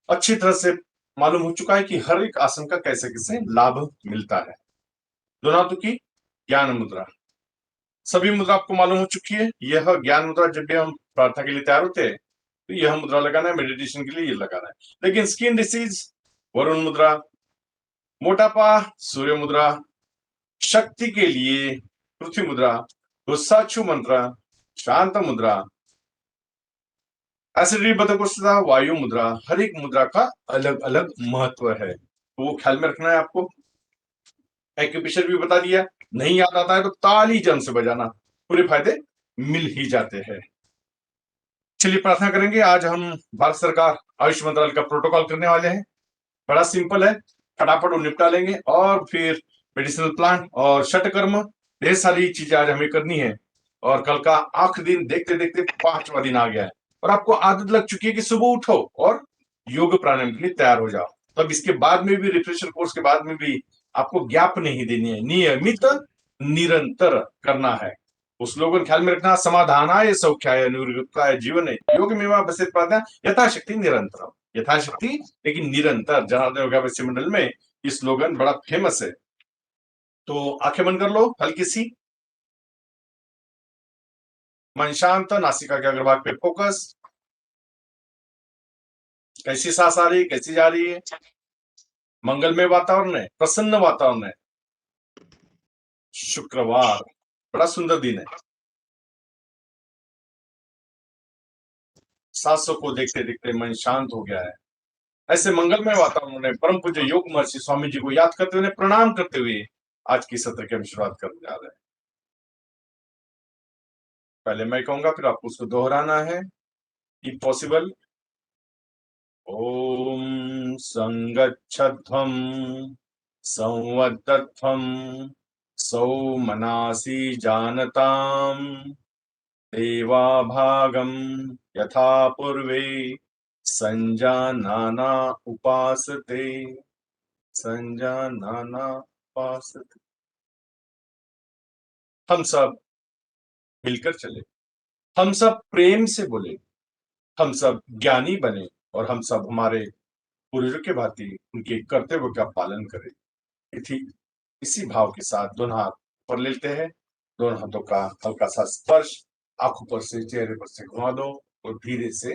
अच्छी तरह से मालूम हो चुका है कि हर एक आसन का कैसे कैसे लाभ मिलता है। दोनों हाथों की ज्ञान मुद्रा, सभी मुद्रा आपको मालूम हो चुकी है। यह ज्ञान मुद्रा जब भी हम प्रार्थना के लिए तैयार होते हैं तो यह मुद्रा लगाना है, मेडिटेशन के लिए ये लगाना है। लेकिन स्किन डिसीज वरुण मुद्रा, मोटापा सूर्य मुद्रा, शक्ति के लिए पृथ्वी मुद्रा, गुस्साछु मंत्र शांत मुद्रा, एसिडिटी बदकोष्ठता वायु मुद्रा। हर एक मुद्रा का अलग अलग महत्व है, तो वो ख्याल में रखना है आपको। एक्यूप्रेशर भी बता दिया, नहीं याद आता है तो ताली जम से बजाना, पूरे फायदे मिल ही जाते हैं। चलिए प्रार्थना करेंगे। आज हम भारत सरकार आयुष मंत्रालय का प्रोटोकॉल करने वाले हैं। बड़ा सिंपल है, फटाफट वो निपटा लेंगे और फिर मेडिसिनल प्लांट और षटकर्म, ढेर सारी चीजें आज हमें करनी है। और कल का आखिरी दिन देखते देखते 5वां दिन आ गया है और आपको आदत लग चुकी है कि सुबह उठो और योग प्राणायाम के लिए तैयार हो जाओ। तब इसके बाद में भी, रिफ्रेशर कोर्स के बाद में भी आपको गैप नहीं देनी है, नियमित निरंतर करना है। उस लोगों ख्याल में रखना, समाधानाय सौख्याय निवृत्ताय जीवने योग में बसे यथाशक्ति निरंतर, यथाशक्ति लेकिन निरंतर। जनार्दन योगाभ्यासी मंडल में ये स्लोगन बड़ा फेमस है। तो आंखें बंद कर लो हल्की सी, मन शांत, नासिका के अग्रभाग पे फोकस। कैसी सांस आ रही है, कैसी जा रही है? मंगलमय वातावरण है, प्रसन्न वातावरण है। शुक्रवार बड़ा सुंदर दिन है। सांसों को देखते देखते मन शांत हो गया है। ऐसे मंगलमय वातावरण में परम पूज्य योग महर्षि स्वामी जी को याद करते हुए, प्रणाम करते हुए आज की सत्र की हम शुरुआत करने जा रहे हैं। पहले मैं कहूंगा, फिर आपको उसको दोहराना है if possible। ओम संगच्छध्वं संवदध्वं सौमनासि जानताम् देवाभागं यथा पूर्वे संजानाना उपासते, संजानाना उपासते। हम सब मिलकर चले, हम सब प्रेम से बोले, हम सब ज्ञानी बने और हम सब हमारे पूर्वजों के भांति उनके कर्तव्य का पालन करें। इसी भाव के साथ दोनों हाथ पर लेते हैं, दोनों हाथों का हल्का सा स्पर्श आंखों पर से, चेहरे पर से घुमा दो और धीरे से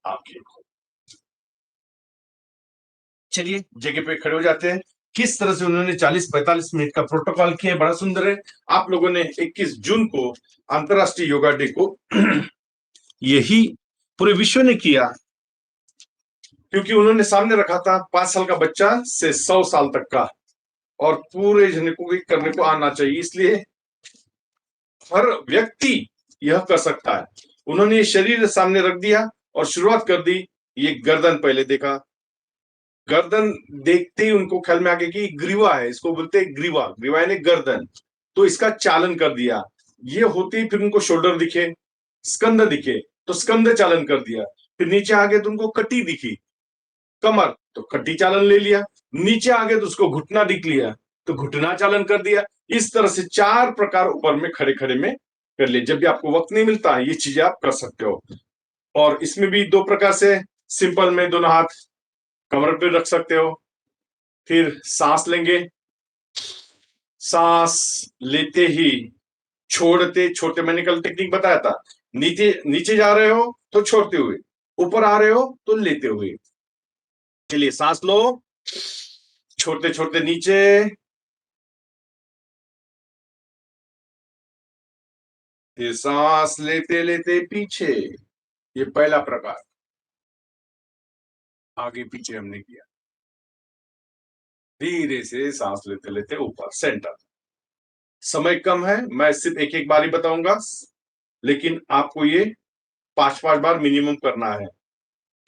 आंखें खोलो। चलिए जगह पे खड़े हो जाते हैं। किस तरह से उन्होंने 40-45 मिनट का प्रोटोकॉल किया, बड़ा सुंदर है। आप लोगों ने 21 जून को अंतरराष्ट्रीय योगा डे को यही पूरे विश्व ने किया, क्योंकि उन्होंने सामने रखा था 5 साल का बच्चा से 100 साल तक का, और पूरे जन को करने को आना चाहिए, इसलिए हर व्यक्ति यह कर सकता है। उन्होंने ये शरीर सामने रख दिया और शुरुआत कर दी। ये गर्दन पहले देखा, गर्दन देखते ही उनको ख्याल में आ गया कि ग्रीवा है, इसको बोलते हैं ग्रीवा, ग्रीवा यानी गर्दन। तो इसका चालन कर दिया। ये होते ही फिर उनको शोल्डर दिखे, स्कंद दिखे, तो स्कंद चालन कर दिया। फिर नीचे आ गए तो उनको कटी दिखी, कमर, तो कटी चालन ले लिया। नीचे आ गए तो उसको घुटना दिख लिया, तो घुटना चालन कर दिया। इस तरह से 4 प्रकार ऊपर में खड़े खड़े में कर लिए। जब भी आपको वक्त नहीं मिलता ये चीजें आप कर सकते हो। और इसमें भी 2 प्रकार से, सिंपल में दोनों हाथ कमर पे रख सकते हो। फिर सांस लेंगे, सांस लेते ही छोड़ते छोड़ते, मैंने कल टेक्निक बताया था, नीचे नीचे जा रहे हो तो छोड़ते हुए, ऊपर आ रहे हो तो लेते हुए। चलिए सांस लो, छोड़ते छोड़ते नीचे, फिर सांस लेते लेते पीछे। ये पहला प्रकार, आगे पीछे हमने किया। धीरे से सांस लेते लेते ऊपर सेंटर। समय कम है, मैं सिर्फ एक एक बार ही बताऊंगा, लेकिन आपको ये 5-5 बार मिनिमम करना है।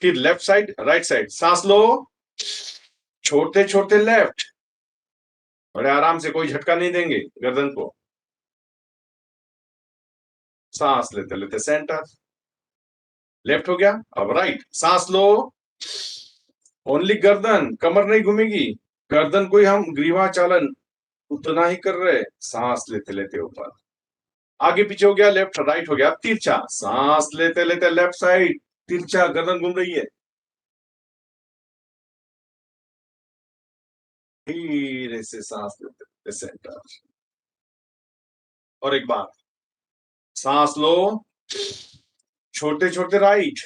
फिर लेफ्ट साइड, राइट साइड, सांस लो, छोड़ते छोड़ते लेफ्ट, बड़े आराम से, कोई झटका नहीं देंगे गर्दन को। सांस लेते लेते सेंटर, लेफ्ट हो गया। अब राइट, सांस लो, ओनली गर्दन, कमर नहीं घूमेगी, गर्दन को ही हम ग्रीवा चालन उतना ही कर रहे। सांस लेते लेते ऊपर, आगे पीछे हो गया, लेफ्ट राइट हो गया। तिरछा, सांस लेते लेते लेफ्ट साइड, तिरछा गर्दन घूम रही है। धीरे से सांस लेते सेंटर। और एक बार सांस लो, छोटे छोटे राइट,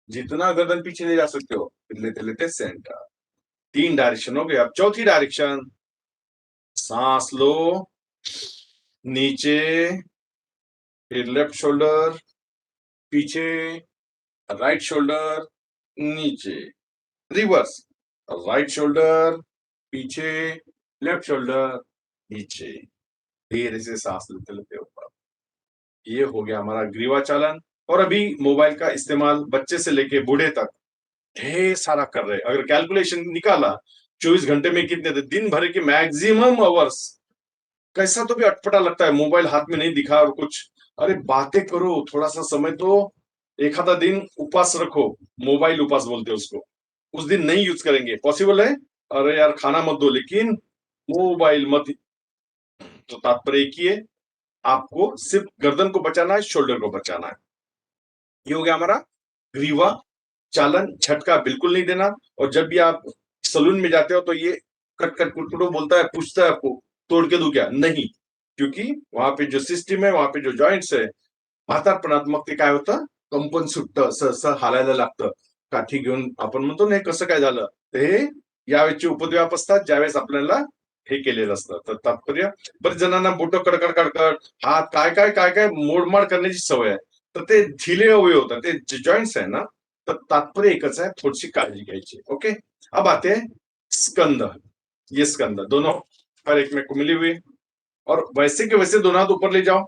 जितना गर्दन पीछे ले जा सकते हो लेते लेते सेंटर। 3 डायरेक्शन हो गए, अब चौथी डायरेक्शन। सांस लो, नीचे, फिर लेफ्ट शोल्डर पीछे, राइट शोल्डर नीचे, रिवर्स, राइट शोल्डर पीछे, लेफ्ट शोल्डर नीचे। धीरे से सांस लेते लेते ऊपर। ये हो गया हमारा ग्रीवा चालन। और अभी मोबाइल का इस्तेमाल बच्चे से लेके बूढ़े तक ढेर सारा कर रहे हैं। अगर कैलकुलेशन निकाला 24 घंटे में कितने थे, दिन भर के मैक्सिमम आवर्स। कैसा तो भी अटपटा लगता है, मोबाइल हाथ में नहीं दिखा और कुछ, अरे बातें करो, थोड़ा सा समय तो एक आधा दिन उपास रखो। मोबाइल उपास बोलते हैं उसको। उस दिन नहीं यूज करेंगे, पॉसिबल है। अरे यार खाना मत दो लेकिन मोबाइल मत। तो तात्पर्य एक ही है, आपको सिर्फ गर्दन को बचाना है, शोल्डर को बचाना है। ये हो गया हमारा ग्रीवा चालन। झटका बिल्कुल नहीं देना। और जब भी आप सलून में जाते हो तो ये कट कट कुटकुटो बोलता है, पूछता है आपको तोड़ के दूं क्या, नहीं। क्योंकि वहां पे जो सिस्टम है, वहां पे जो जॉइंट्स है, म्हातारपणात मग ते काय होतं, कंपन सुटतं, सहसा हालायला लागतं. काठी घेऊन आपण म्हणतो नाही कसं काय झालं, ते यावेळेचे उपद्व्याप असतात ज्यावेळेस आपल्याला हे केलेलं असतं. तर तात्पर्य, बरेच जणांना बोटं कडकड कडकड, हात काय काय काय काय मोडमाड करण्याची सवय आहे. तर ते ढिले अवयव होतात, ते जॉइंट्स आहे ना. तर तात्पर्य एकच आहे, थोडीशी काळजी घ्यायची. ओके, अब आते हैं स्कंद। ये स्कंद दोनों हर एक में को मिली हुई, और वैसे के वैसे दोनों हाथ ऊपर ले जाओ।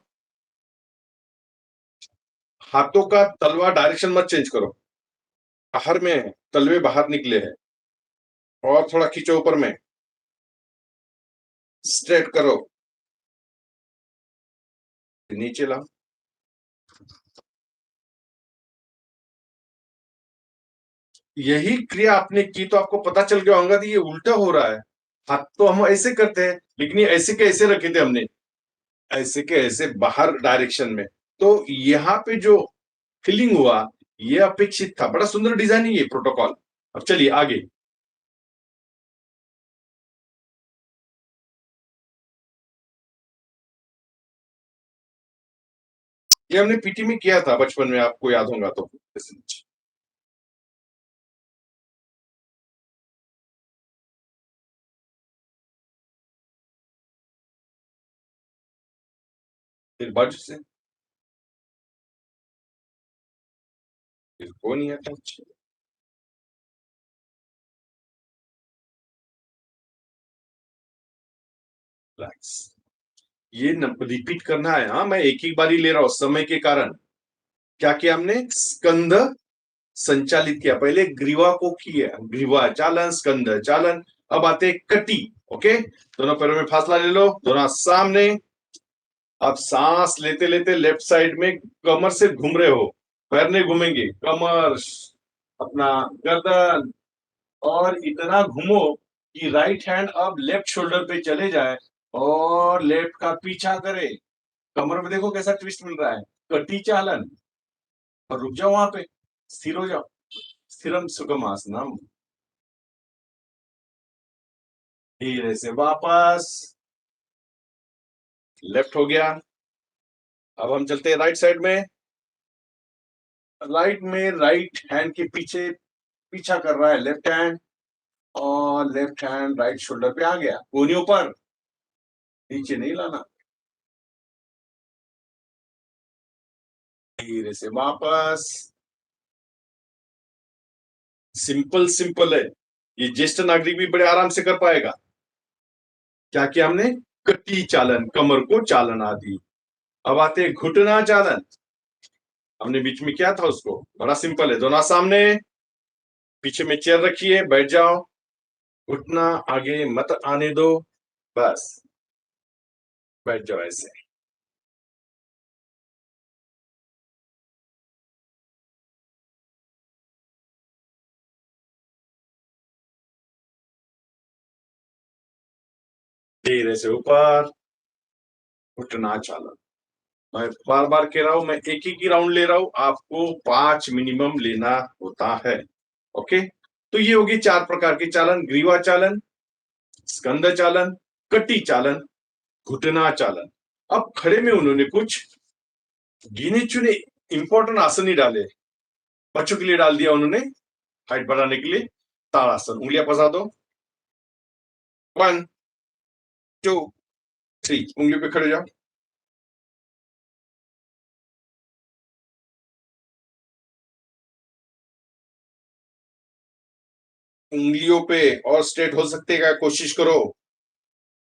हाथों का तलवा डायरेक्शन मत चेंज करो। बाहर में तलवे बाहर निकले हैं, और थोड़ा खींचो ऊपर में, स्ट्रेट करो, नीचे लाओ। यही क्रिया आपने की तो आपको पता चल गया होगा कि ये उल्टा हो रहा है। हाथ तो हम ऐसे करते हैं, लेकिन ये ऐसे के ऐसे रखे थे हमने, ऐसे के ऐसे बाहर डायरेक्शन में। तो यहाँ पे जो फीलिंग हुआ, ये अपेक्षित था। बड़ा सुंदर डिजाइन है ये प्रोटोकॉल। अब चलिए आगे। ये हमने पीटी में किया था बचपन में, आपको याद होगा तो। फिर बाजू से, फिर को नहीं आता। रिलैक्स। ये रिपीट करना है। हाँ, मैं एक ही बारी ले रहा हूं समय के कारण। क्या किया हमने, स्कंद संचालित किया, पहले ग्रीवा को किया, ग्रीवा चालन, स्कंद चालन। अब आते कटी। ओके, दोनों पैरों में फासला ले लो, दोनों सामने। अब सांस लेते लेते लेफ्ट साइड में कमर से घूम रहे हो, पैर नहीं घूमेंगे, कमर, अपना गर्दन, और इतना घूमो कि राइट हैंड अब लेफ्ट शोल्डर पे चले जाए और लेफ्ट का पीछा करे। कमर में देखो कैसा ट्विस्ट मिल रहा है, कटी चालन। और रुक जाओ वहां पे, स्थिर हो जाओ, स्थिरम सुगम आसनम। धीरे से वापस, लेफ्ट हो गया। अब हम चलते हैं राइट साइड में। राइट में राइट हैंड के पीछे पीछा कर रहा है लेफ्ट हैंड, और लेफ्ट हैंड राइट शोल्डर पे आ गया, कोहनी ऊपर, नीचे नहीं लाना। धीरे से वापस। सिंपल सिंपल है, ये ज्येष्ठ नागरिक भी बड़े आराम से कर पाएगा। क्या किया हमने, कटी चालन, कमर को चालना दी। अब आते हैं घुटना चालन। हमने बीच में किया था उसको, बड़ा सिंपल है। दोनों सामने, पीछे में चेयर रखिए, बैठ जाओ, घुटना आगे मत आने दो, बस बैठ जाओ ऐसे। धीरे से ऊपर, घुटना चालन। मैं बार बार कह रहा हूं, मैं एक ही राउंड ले रहा हूं, आपको 5 मिनिमम लेना होता है। ओके, तो ये होगी 4 प्रकार के चालन: ग्रीवा चालन, स्कंद चालन, कटी चालन, घुटना चालन। अब खड़े में उन्होंने कुछ गिने चुने इंपॉर्टेंट आसन ही डाले। बच्चों के लिए डाल दिया उन्होंने हाइट बढ़ाने के लिए ताड़ासन। उंगलियां पसा दो, 1 2 3, उंगलियों पे खड़े जाओ। उंगलियों पे और स्ट्रेट हो सकते हैं, कोशिश करो।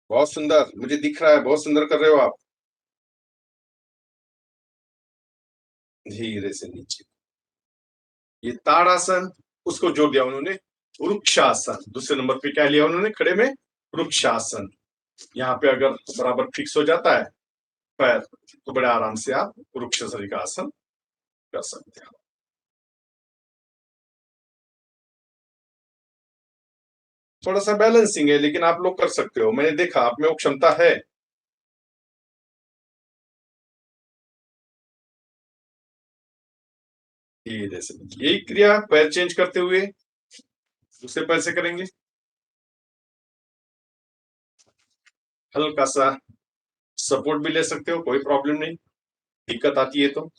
बहुत सुंदर, मुझे दिख रहा है, बहुत सुंदर कर रहे हो आप। धीरे से नीचे, ये ताड़ासन, उसको जोड़ दिया उन्होंने वृक्षासन। दूसरे नंबर पे क्या लिया उन्होंने खड़े में? वृक्षासन। यहाँ पे अगर बराबर फिक्स हो जाता है पैर, तो बड़े आराम से आप वृक्षासन का आसन कर सकते हैं। थोड़ा सा बैलेंसिंग है, लेकिन आप लोग कर सकते हो, मैंने देखा आप में वो क्षमता है। धीरे से यही क्रिया पैर चेंज करते हुए दूसरे पैर से करेंगे। हल्का सा सपोर्ट भी ले सकते हो, कोई प्रॉब्लम नहीं, दिक्कत आती है तो।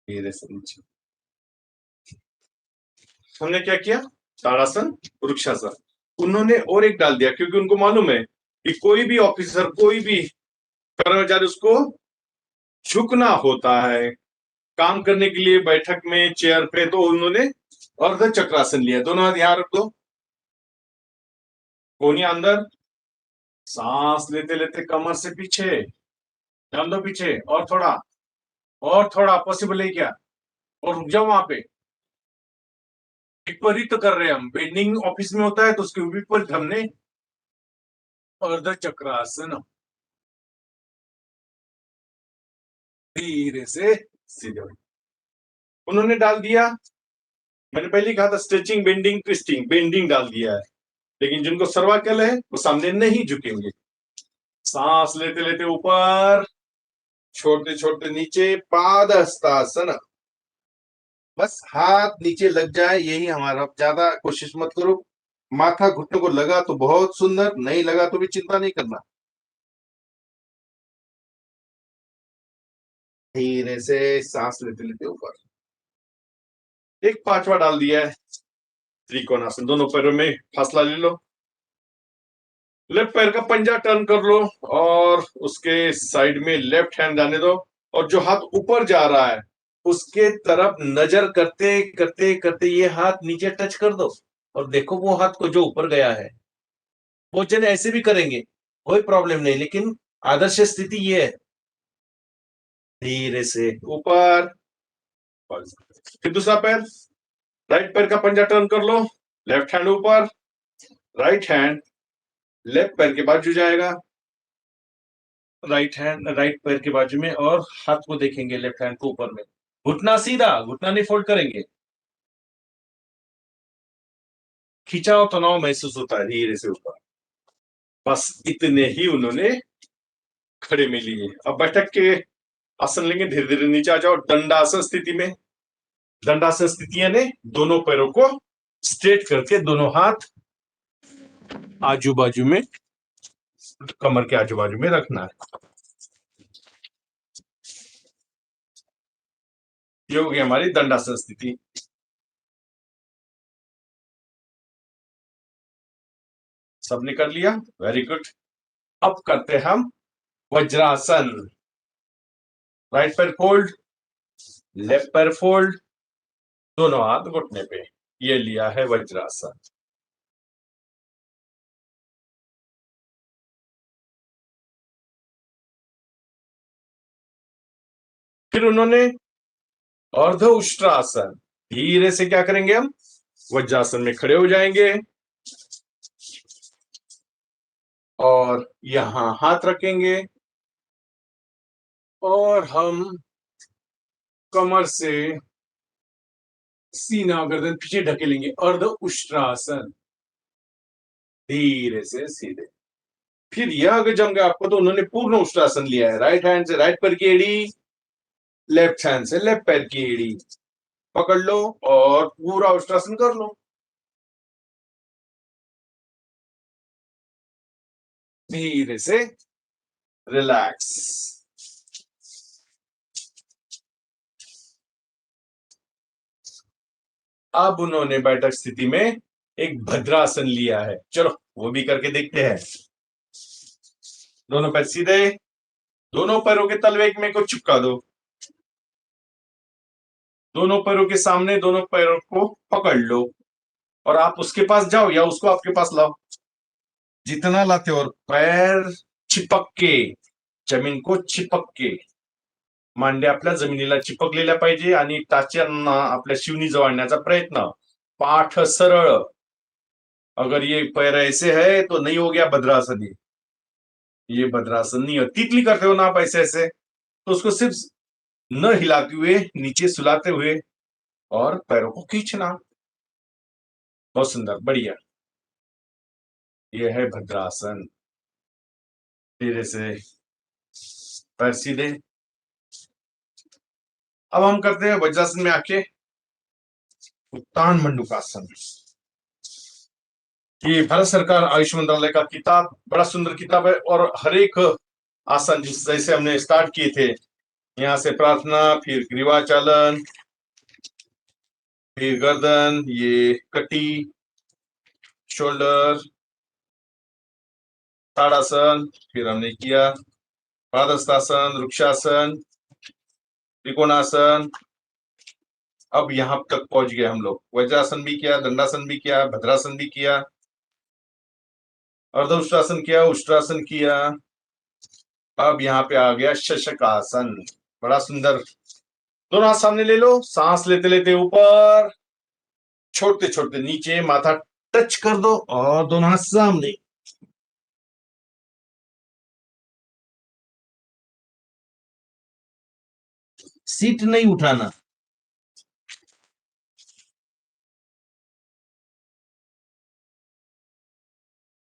धीरे से नीचे हमने क्या किया? ताड़ासन, वृक्षासन। उन्होंने और एक डाल दिया, क्योंकि उनको मालूम है कि कोई भी ऑफिसर, कोई भी कर्मचारी, उसको झुकना होता है काम करने के लिए बैठक में, चेयर पे। तो उन्होंने अर्ध चक्रासन लिया। दोनों हाथ यहां रख दो, कोहनी अंदर, सांस लेते लेते कमर से पीछे, ध्यान दो पीछे, और थोड़ा पॉसिबल है क्या? और रुक जाओ वहां पे। विपरीत कर रहे हैं हम, बेंडिंग ऑफिस में होता है तो उसके विपरीत हमने अर्ध चक्रासन। धीरे से सीधे उन्होंने डाल दिया। मैंने पहले कहा था स्ट्रेचिंग, बेंडिंग, ट्विस्टिंग। बेंडिंग डाल दिया है, लेकिन जिनको सर्वाइकल है वो सामने नहीं झुकेंगे। सांस लेते लेते ऊपर, छोड़ते छोड़ते नीचे, पादहस्तासन। बस हाथ नीचे लग जाए, यही हमारा, ज्यादा कोशिश मत करो। माथा घुटने को लगा तो बहुत सुंदर, नहीं लगा तो भी चिंता नहीं करना। धीरे से सांस लेते लेते ऊपर। एक पांचवा डाल दिया है त्रिकोणासन। दोनों पैरों में फासला ले लो, लेफ्ट पैर का पंजा टर्न कर लो और उसके साइड में लेफ्ट हैंड जाने दो। और जो हाथ ऊपर जा रहा है उसके तरफ नजर करते करते करते ये हाथ नीचे टच कर दो, और देखो वो हाथ को जो ऊपर गया है। वो जन ऐसे भी करेंगे, कोई प्रॉब्लम नहीं, लेकिन आदर्श स्थिति ये है। धीरे से ऊपर, फिर दूसरा पैर, राइट पैर का पंजा टर्न कर लो, लेफ्ट हैंड ऊपर, राइट हैंड लेफ्ट पैर के बाजू जाएगा, राइट हैंड राइट पैर के बाजू में, और हाथ को देखेंगे लेफ्ट हैंड को ऊपर में। घुटना सीधा, घुटना नहीं फोल्ड करेंगे। खिंचाव तनाव महसूस होता है, धीरे से ऊपर। बस इतने ही उन्होंने खड़े में लिए। अब बैठक के आसन लेंगे। धीरे धीरे नीचे आ जाओ, दंडासन स्थिति में। दंडासन स्थिति यानी दोनों पैरों को स्ट्रेट करके दोनों हाथ आजू बाजू में, कमर के आजू बाजू में रखना है। ये हो गई हमारी दंडासन स्थिति। सबने कर लिया, वेरी गुड। अब करते हैं हम वज्रासन। राइट पैर फोल्ड, लेफ्ट पैर फोल्ड, दोनों हाथ घुटने पे। ये लिया है वज्रासन। फिर उन्होंने अर्ध उष्ट्रासन। धीरे से क्या करेंगे हम? वज्रासन में खड़े हो जाएंगे और यहां हाथ रखेंगे और हम कमर से सीना गर्दन पीछे ढकेलेंगे। अर्ध उष्ट्रासन। धीरे से सीधे। फिर यह अगर जम गया आपको तो उन्होंने पूर्ण उष्ट्रासन लिया है। राइट हैंड से राइट पैर की एड़ी, लेफ्ट हैंड से लेफ्ट पैर की एड़ी पकड़ लो और पूरा उष्ट्रासन कर लो। धीरे से रिलैक्स। अब उन्होंने बैठक स्थिति में एक भद्रासन लिया है। चलो वो भी करके देखते हैं। दोनों पैर सीधे, दोनों पैरों के तलवे में को चिपका दो, दोनों पैरों के सामने दोनों पैरों को पकड़ लो और आप उसके पास जाओ या उसको आपके पास लाओ, जितना लाते हो। और पैर चिपक के, जमीन को चिपक के, मांड्या आपल्या जमिनीला चिपकलेल्या पाहिजे आणि टाच्यांना आपल्या शिवनीजवळ आणण्याचा प्रयत्न। पाठ सरळ। अगर ये पैर ऐसे है तो नहीं हो गया भद्रासन। ये भद्रासन नहीं है। तितली करते हो ना आप ऐसे ऐसे, तो उसको सिर्फ न हिलाते हुए नीचे सुलाते हुए और पैरों को खींचना। बहुत सुंदर, बढ़िया। यह है भद्रासन। धीरे से पैर सीधे। अब हम करते हैं वज्रासन में आके उत्तान मंडूकासन। ये भारत सरकार आयुष मंत्रालय का किताब, बड़ा सुंदर किताब है। और हर एक आसन जिस जैसे हमने स्टार्ट किए थे, यहाँ से प्रार्थना, फिर ग्रीवाचालन, फिर गर्दन, ये कटी, शोल्डर, ताड़ासन, फिर हमने किया पादहस्तासन, वृक्षासन, त्रिकोणासन। अब यहां तक पहुंच गए हम लोग। वज्रासन भी किया, दंडासन भी किया, भद्रासन भी किया, अर्धउष्ट्रासन किया, उष्ट्रासन किया। अब यहाँ पे आ गया शशकासन। बड़ा सुंदर। दोनों हाथ सामने ले लो, सांस लेते लेते ऊपर, छोड़ते छोड़ते नीचे, माथा टच कर दो और दोनों हाथ सामने। सीट नहीं उठाना।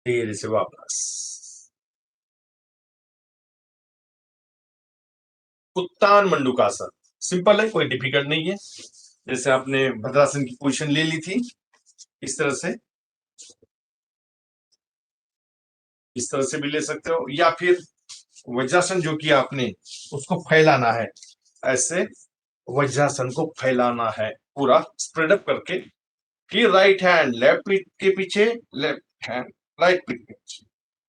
धीरे से वापस। उत्तान मंडूकासन सिंपल है, कोई डिफिकल्ट नहीं है। जैसे आपने भद्रासन की पोजीशन ले ली थी, इस तरह से, इस तरह से भी ले सकते हो, या फिर वज्रासन जो किया आपने उसको फैलाना है। ऐसे वज्रासन को फैलाना है पूरा स्प्रेड अप करके। फिर राइट हैंड लेफ्ट पीठ के पीछे, लेफ्ट हैंड राइट पीठ के पीछे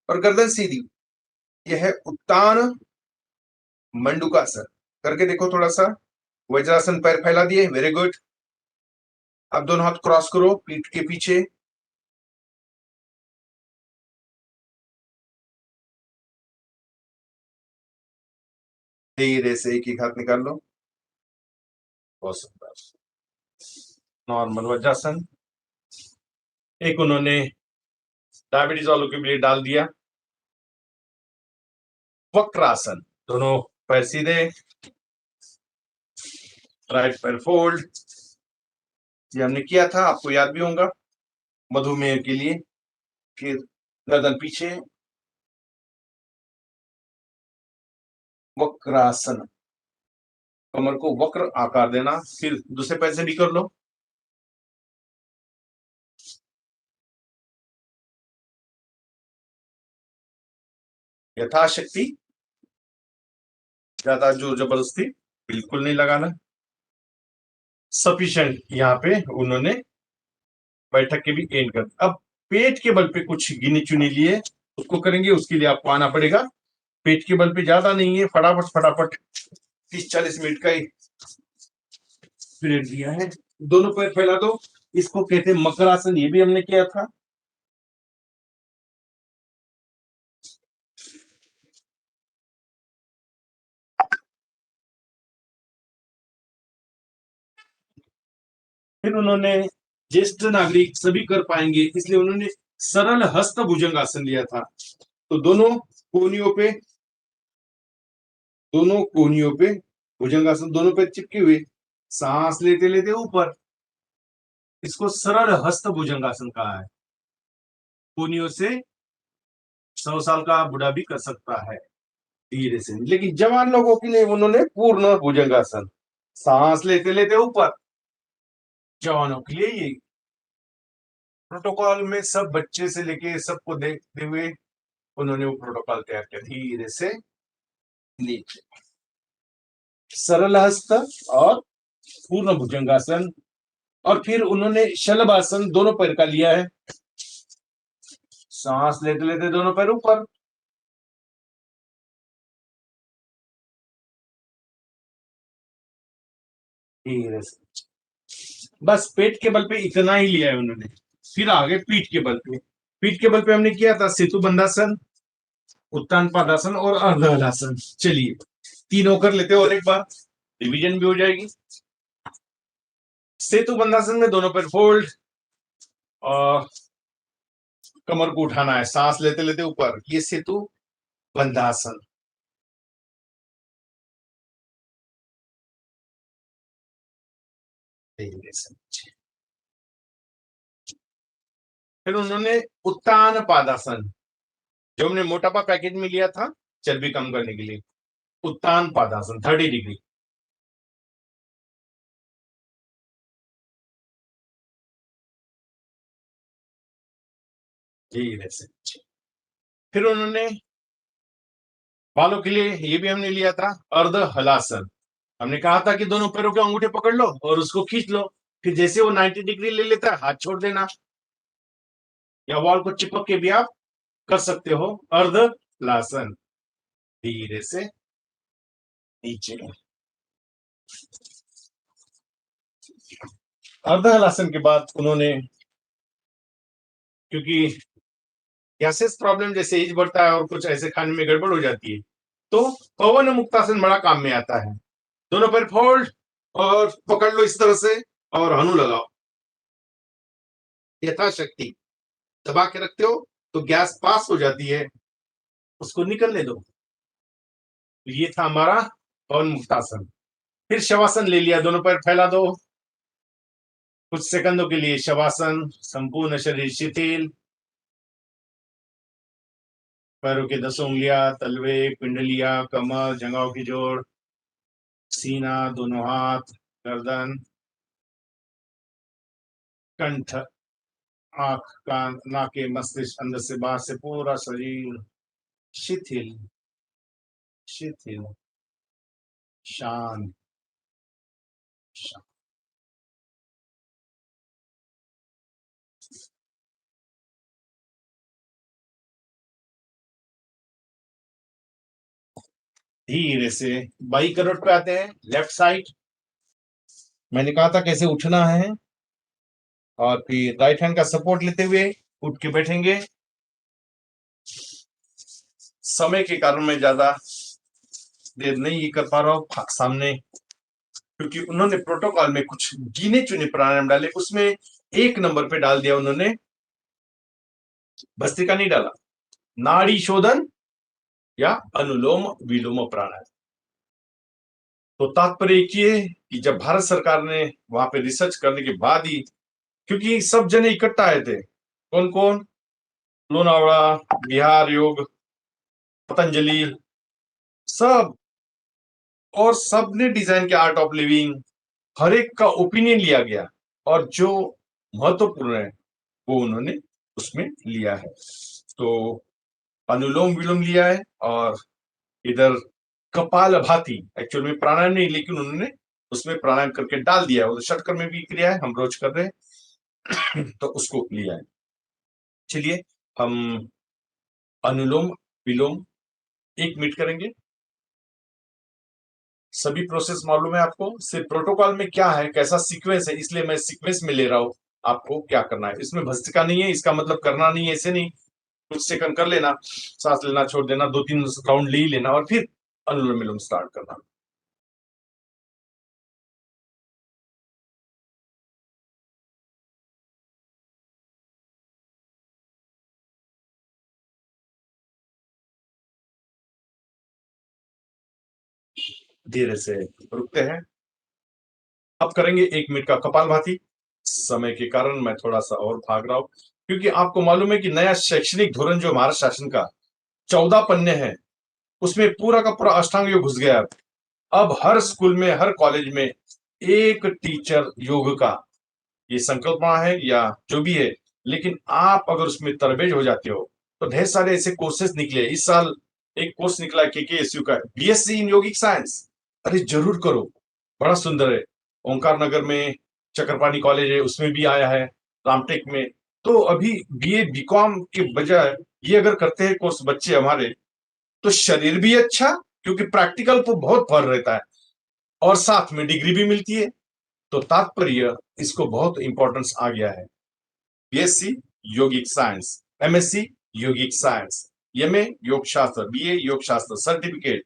और गर्दन सीधी। यह है उत्तान मंडूकासन। करके देखो थोड़ा सा। वज्रासन पैर फैला दिए, वेरी गुड। अब दोनों हाथ क्रॉस करो पीठ के पीछे। धीरे से एक एक हाथ निकाल लो। बहुत सुंदर। नॉर्मल वज्रासन। एक उन्होंने डायबिटीज वालों के लिए डाल दिया वक्रासन। दोनों पैर सीधे, राइट पैर फोल्ड। ये हमने किया था, आपको याद भी होगा, मधुमेह के लिए। फिर गर्दन पीछे, वक्रासन, कमर को वक्र आकार देना। फिर दूसरे पैर से भी कर लो। यथाशक्ति, ज्यादा जोर जबरदस्ती बिल्कुल नहीं लगाना। सफिशिएंट यहाँ पे उन्होंने बैठक के भी एंड कर। अब पेट के बल पे कुछ गिनी चुनी लिए उसको करेंगे, उसके लिए आपको आना पड़ेगा। पेट के बल पे ज्यादा नहीं है, फटाफट फटाफट 30-40 मिनट का ही पीरियड दिया है। दोनों पैर फैला दो। इसको कहते हैं मकरासन, ये भी हमने किया था। फिर उन्होंने, ज्येष्ठ नागरिक सभी कर पाएंगे इसलिए उन्होंने सरल हस्त भुजंगासन लिया था। तो दोनों कोहनियों पे भुजंगासन, दोनों पे चिपके हुए, सांस लेते लेते ऊपर। इसको सरल हस्त भुजंगासन कहा है। कूनियों से 100 साल का बूढ़ा भी कर सकता है धीरे से। लेकिन जवान लोगों के लिए उन्होंने पूर्ण भुजंगासन, सांस लेते लेते ऊपर, जवानों के लिए ये प्रोटोकॉल में सब बच्चे से लेके सबको देखते हुए उन्होंने वो प्रोटोकॉल तैयार किया, धीरे से नीचे, सरल हस्त और पूर्ण भुजंगासन। और फिर उन्होंने शलभासन दोनों पैर का लिया है, सांस लेते लेते दोनों पैर ऊपर, धीरे से, बस पेट के बल पे इतना ही लिया है उन्होंने। फिर आगे पीठ के बल पे, पीठ के बल पे हमने किया था सेतु बंधासन, उत्तान पादासन और अर्धहलासन। चलिए तीनों कर लेते और एक बार रिवीजन भी हो जाएगी। सेतु बंधासन में दोनों पैर फोल्ड और कमर को उठाना है, सांस लेते लेते ऊपर, ये सेतु बंधासन। फिर उन्होंने उत्तान पादासन, जो हमने मोटापा पैकेज में लिया था चर्बी कम करने के लिए, उत्तान पादासन 30 डिग्री। धीरे से, फिर उन्होंने बालों के लिए ये भी हमने लिया था अर्ध हलासन। हमने कहा था कि दोनों पैरों के अंगूठे पकड़ लो और उसको खींच लो, फिर जैसे वो 90 डिग्री ले लेता है हाथ छोड़ देना, या वॉल को चिपक के भी आप कर सकते हो अर्ध हलासन। धीरे से नीचे, अर्ध हलासन के बाद उन्होंने, क्योंकि गैसेस प्रॉब्लम जैसे एज बढ़ता है और कुछ ऐसे खाने में गड़बड़ हो जाती है, तो पवन मुक्तासन बड़ा काम में आता है। दोनों पैर फोल्ड और पकड़ लो इस तरह से और हनु लगाओ, यथाशक्ति दबा के रखते हो तो गैस पास हो जाती है, उसको निकलने दो। ये था हमारा पवन मुक्तासन। फिर शवासन ले लिया, दोनों पैर फैला दो कुछ सेकंडों के लिए, शवासन, संपूर्ण शरीर शिथिल, पैरों के 10 उंगलियां, तलवे, पिंडलियां, कमर, जंघाओं की जोड़, सीना, दोनों हाथ, गर्दन, कंठ, आंख, कान, नाके, मस्तिष्क, अंदर से बाहर से पूरा शरीर शिथिल शिथिल, शांत शांत। धीरे से बाई करवट पे आते हैं, लेफ्ट साइड। मैंने कहा था कैसे उठना है, और फिर राइट हैंड का सपोर्ट लेते हुए उठ के बैठेंगे। समय के कारण मैं ज्यादा देर नहीं ये कर पा रहा हूँ सामने, क्योंकि उन्होंने प्रोटोकॉल में कुछ गिने चुने प्राणायाम डाले, उसमें 1 नंबर पे डाल दिया उन्होंने, भस्त्रिका नहीं डाला, नाड़ी शोधन या अनुलोम विलोम प्राणायाम। तो तात्पर्य एक ये कि जब भारत सरकार ने वहां पे रिसर्च करने के बाद ही, क्योंकि सब जने इकट्ठा आए थे, कौन कौन, लोनावड़ा, बिहार योग, पतंजलि, सब, और सबने डिजाइन किया आर्ट ऑफ लिविंग, हर एक का ओपिनियन लिया गया, और जो महत्वपूर्ण है वो उन्होंने उसमें लिया है। तो अनुलोम विलोम लिया है, और इधर कपाल भाती, एक्चुअल में प्राणायाम नहीं, लेकिन उन्होंने उसमें प्राणायाम करके डाल दिया है, वो षटकर में भी क्रिया है, हम रोज कर रहे हैं तो उसको लिया है। चलिए हम अनुलोम विलोम 1 मिनट करेंगे। सभी प्रोसेस मालूम है आपको, सिर्फ प्रोटोकॉल में क्या है, कैसा सीक्वेंस है, इसलिए मैं सीक्वेंस में ले रहा हूं आपको क्या करना है। इसमें भस्त्रिका नहीं है, इसका मतलब करना नहीं है ऐसे नहीं, कुछ सेकंड कर लेना, सांस लेना छोड़ देना, 2-3 राउंड ले ही लेना, और फिर अनुलोम विलोम स्टार्ट करना। धीरे से रुकते हैं। अब करेंगे 1 मिनट का कपालभाति। समय के कारण मैं थोड़ा सा और भाग रहा हूं, क्योंकि आपको मालूम है कि नया शैक्षणिक धोरण जो भारत शासन का 14 पन्ने है, उसमें पूरा का पूरा अष्टांग योग घुस गया है। अब हर स्कूल में, हर कॉलेज में एक टीचर योग का ये संकल्पना है या जो भी है, लेकिन आप अगर उसमें तरबेज हो जाते हो तो ढेर सारे ऐसे कोर्सेज निकले। इस साल एक कोर्स निकला KKSU का, BSc इन योगिक साइंस। अरे जरूर करो, बड़ा सुंदर है। ओंकार नगर में चक्रपाणी कॉलेज है, उसमें भी आया है, रामटेक में। तो अभी BA BCom के बजाय ये अगर करते हैं कोर्स बच्चे हमारे, तो शरीर भी अच्छा, क्योंकि प्रैक्टिकल तो बहुत भर रहता है, और साथ में डिग्री भी मिलती है। तो तात्पर्य इसको बहुत इंपॉर्टेंस आ गया है। BSc योगिक साइंस, MSc योगिक साइंस, MA योग शास्त्र, BA योग शास्त्र, सर्टिफिकेट,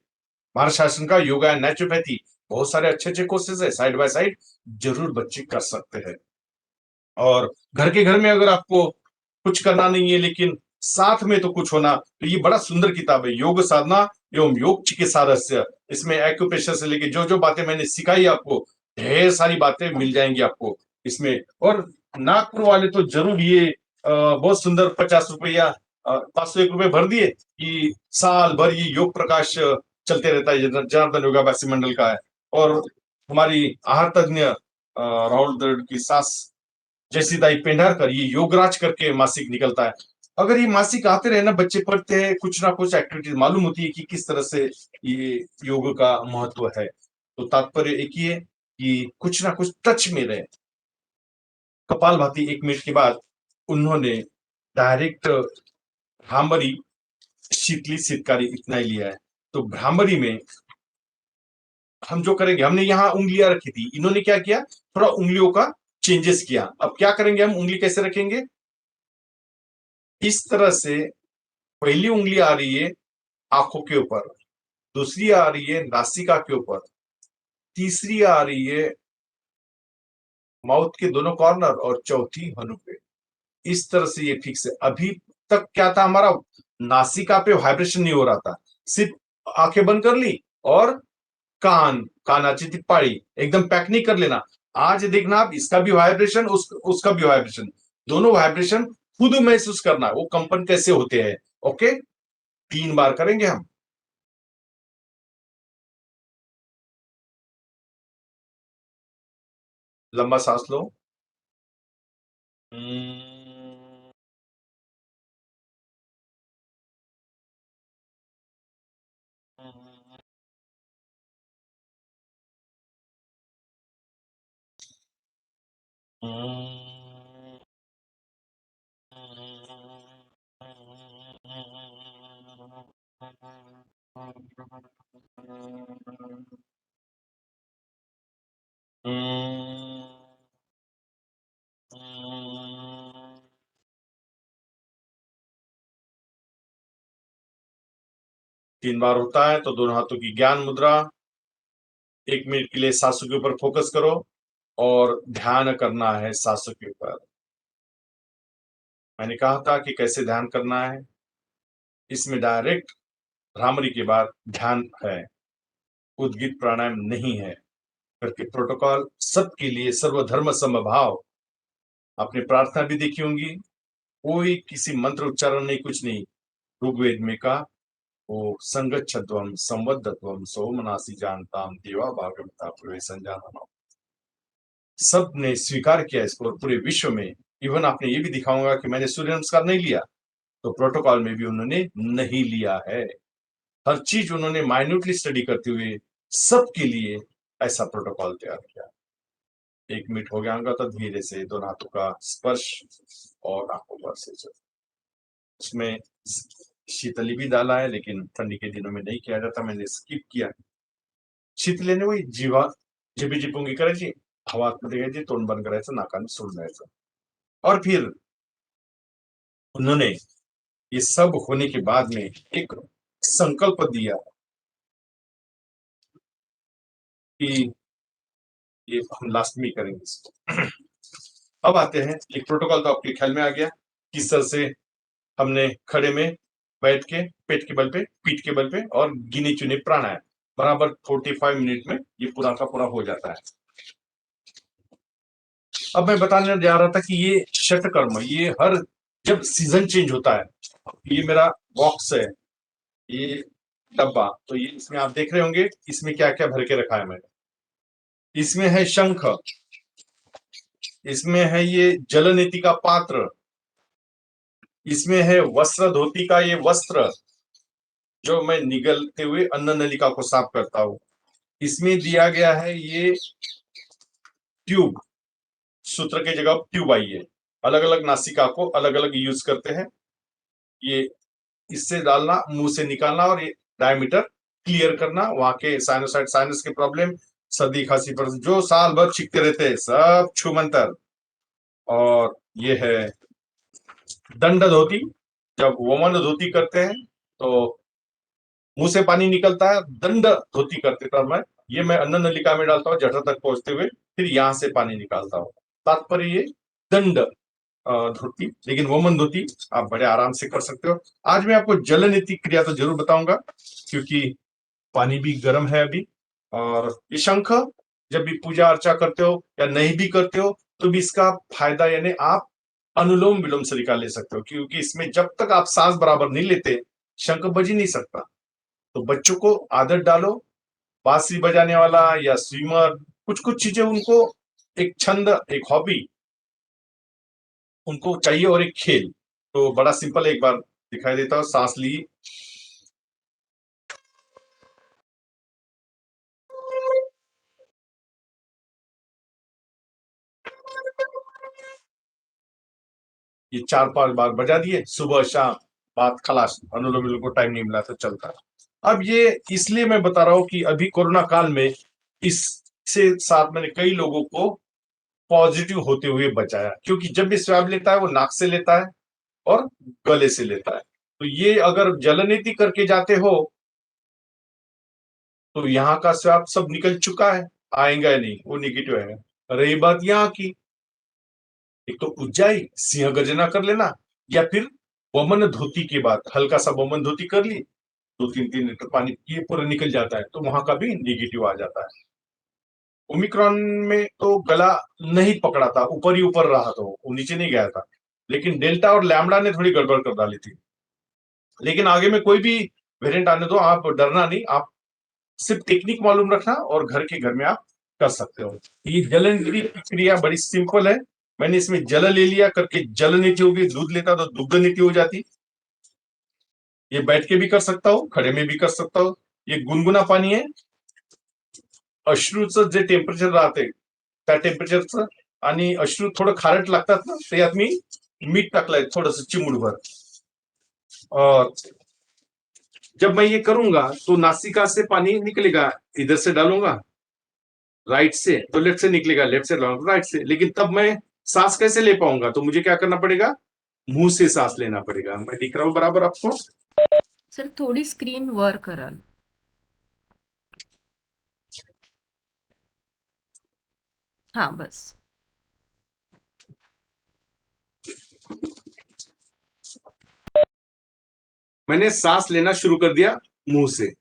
भारत शासन का योगा एंड नेचुरोपैथी, बहुत सारे अच्छे अच्छे कोर्सेज है साइड बाय साइड, जरूर बच्चे कर सकते हैं। और घर के घर में अगर आपको कुछ करना नहीं है लेकिन साथ में तो कुछ होना, तो ये बड़ा सुंदर किताब है, योग साधना एवं योग चिकित्सारस्य। इसमें एक्यूप्रेशर से लेके जो जो बातें मैंने सिखाई आपको, ढेर सारी बातें मिल जाएंगी आपको इसमें। और नागपुर वाले तो जरूर ये बहुत सुंदर 50 रुपया, 501 रुपये भर दिए कि साल भर ये योग प्रकाश चलते रहता है, जनार्दन योगाभ्यासी मंडल का है। और हमारी आहार तज्ञ राहुल द्रविड़ की सास जैसी दाई पेंढारकर, ये योगराज करके मासिक निकलता है। अगर ये मासिक आते रहे ना, बच्चे पढ़ते हैं, कुछ ना कुछ एक्टिविटीज मालूम होती है कि किस तरह से ये योग का महत्व है। तो तात्पर्य एक ही है कि कुछ ना कुछ टच में रहे। कपालभाति 1 मिनट के बाद उन्होंने डायरेक्ट भ्रामरी, शीतली, शीतकारी इतना ही लिया है। तो भ्रामरी में हम जो करेंगे, हमने यहाँ उंगलियां रखी थी, इन्होंने क्या किया, थोड़ा उंगलियों का चेंजेस किया। अब क्या करेंगे, हम उंगली कैसे रखेंगे, इस तरह से पहली उंगली आ रही है आंखों के ऊपर, दूसरी आ रही है नासिका के ऊपर, तीसरी आ रही है माउथ के दोनों कॉर्नर, और चौथी हनु पे। इस तरह से ये फिक्स है। अभी तक क्या था हमारा, नासिका पे वाइब्रेशन नहीं हो रहा था, सिर्फ आंखें बंद कर ली और कानाची तिप्पाड़ी एकदम पैक नहीं कर लेना। आज देखना आप, इसका भी वाइब्रेशन, उसका भी वाइब्रेशन, दोनों वाइब्रेशन खुद महसूस करना, वो कंपन कैसे होते हैं। ओके, 3 बार करेंगे हम। लंबा सांस लो। हम्म, हम्म, 3 बार होता है तो दोनों हाथों की ज्ञान मुद्रा, 1 मिनट के लिए सांसों के ऊपर फोकस करो और ध्यान करना है सांसों के ऊपर। मैंने कहा था कि कैसे ध्यान करना है, इसमें डायरेक्ट भ्रामरी के बाद ध्यान है, उद्गीत प्राणायाम नहीं है, करके प्रोटोकॉल सबके लिए, सर्वधर्म समभाव। आपने प्रार्थना भी देखी होंगी, कोई किसी मंत्र उच्चारण नहीं, कुछ नहीं। ऋग्वेद में का वो संगच्छध्वम संवद्धत्वम सोमनासी जानताम देवा भागवता प्रवेशन जानना, सब ने स्वीकार किया इसको। और पूरे विश्व में, इवन आपने ये भी दिखाऊंगा कि मैंने सूर्य नमस्कार नहीं लिया, तो प्रोटोकॉल में भी उन्होंने नहीं लिया है। हर चीज उन्होंने माइन्यूटली स्टडी करते हुए सबके लिए ऐसा प्रोटोकॉल तैयार किया। 1 मिनट हो गया होगा तो धीरे से दोनों हाथों का स्पर्श और आंखों पर से उसमें शीतली भी डाला है, लेकिन ठंडी के दिनों में नहीं किया जाता, मैंने स्किप किया। शीतलीने वही जीवा झिपी झिपुंगी करायची, हवा आतमध्ये घ्यायची, तोंड बंद करायचं, नाकाने सोडून द्यायचं। और फिर उन्होंने ये सब होने के बाद में एक संकल्प दिया कि ये हम लास्ट में करेंगे इसको। अब आते हैं, एक प्रोटोकॉल तो आपके ख्याल में आ गया किस तरह से हमने खड़े में बैठ के, पेट के बल पे, पीठ के बल पे, और गिने चुने प्राणायाम बराबर 45 मिनट में ये पूरा का पूरा हो जाता है। अब मैं बताने जा रहा था कि ये षट कर्म, ये हर जब सीजन चेंज होता है, ये मेरा बॉक्स है, ये डब्बा, तो ये इसमें आप देख रहे होंगे इसमें क्या क्या भर के रखा है मैंने। इसमें है शंख, इसमें है ये जलनीति का पात्र, इसमें है वस्त्र धोती का ये वस्त्र जो मैं निगलते हुए अन्न नलिका को साफ करता हूं। इसमें दिया गया है ये ट्यूब, सूत्र की जगह ट्यूब आई है। अलग अलग नासिका को अलग अलग यूज करते हैं। ये इससे डालना, मुंह से निकालना और ये डायमीटर क्लियर करना। वहां के साइनोसाइड, साइनस के प्रॉब्लम, सर्दी खांसी पर जो साल भर छिकते रहते हैं, सब छूमंतर। और ये है दंड धोती। जब वमन धोती करते हैं तो मुंह से पानी निकलता है, दंड धोती करते समय ये मैं अन्न नलिका में डालता हूँ जठर तक पहुंचते हुए, फिर यहां से पानी निकालता हूँ। तात्पर्य ये दंड धोती, लेकिन वमन धोती आप बड़े आराम से कर सकते हो। आज मैं आपको जल नीति क्रिया तो जरूर बताऊंगा, क्योंकि पानी भी गर्म है अभी। और ये शंख जब भी पूजा अर्चा करते हो या नहीं भी करते हो तो भी इसका फायदा, यानी आप अनुलोम विलोम से निकाल ले सकते हो, क्योंकि इसमें जब तक आप सांस बराबर नहीं लेते शंख बज ही नहीं सकता। तो बच्चों को आदत डालो, बांसुरी बजाने वाला या स्विमर, कुछ कुछ चीजें उनको एक छंद, एक हॉबी उनको चाहिए, और एक खेल। तो बड़ा सिंपल, एक बार दिखाई देता हूँ। सांस ली, ये 4-5 बार बजा दिए, सुबह शाम, बात खलास। अनुलोम विलोम को टाइम नहीं मिला तो चलता। अब ये इसलिए मैं बता रहा हूं कि अभी कोरोना काल में इससे साथ मैंने कई लोगों को पॉजिटिव होते हुए बचाया, क्योंकि जब भी स्वाब लेता है वो नाक से लेता है और गले से लेता है। तो ये अगर जलनीति करके जाते हो तो यहाँ का स्वाब सब निकल चुका है, आएगा नहीं, वो निगेटिव आएगा। रही बात यहाँ की, एक तो उज्जाई सिंह गर्जना कर लेना, या फिर वमन धोती के बाद हल्का सा वमन धोती कर ली, 2-3 लीटर पानी ये पूरा निकल जाता है, तो वहां का भी निगेटिव आ जाता है। ओमिक्रॉन में तो गला नहीं पकड़ा था, ऊपर ही ऊपर रहा, तो वो नीचे नहीं गया था। लेकिन डेल्टा और लैम्बडा ने थोड़ी गड़बड़ कर डाली थी। लेकिन आगे में कोई भी वेरिएंट आने दो, आप डरना नहीं, आप सिर्फ टेक्निक मालूम रखना और घर में आप कर सकते हो। ये जलन की क्रिया बड़ी सिंपल है। मैंने इसमें जल ले लिया करके जल नीति होगी, दूध लेता तो दुग्ध नीति हो जाती। ये बैठ के भी कर सकता हूँ, खड़े में भी कर सकता हूँ। ये गुनगुना पाणी आहे, अश्रूचं जे टेम्परेचर राहते त्या टेम्परेचरचं, आणि अश्रू थोडं खारट लागतात ना, त्यात मी मीठ टाकलंय थोडस चिमूटभर। और जब मैं ये करूंगा तो नासिका से पानी निकलेगा, इधर से डालूंगा राइट से तो लेफ्ट से निकलेगा, लेफ्ट से डालूंगा राइट से। लेकिन तब मैं सांस कैसे ले पाऊंगा, तो मुझे क्या करना पड़ेगा, मुंह से सांस लेना पड़ेगा। मैं दिख रहा हूं बराबर आपको? सर थोड़ी स्क्रीन वर कराल। हाँ बस। मैंने सांस लेना शुरू कर दिया मुंह से।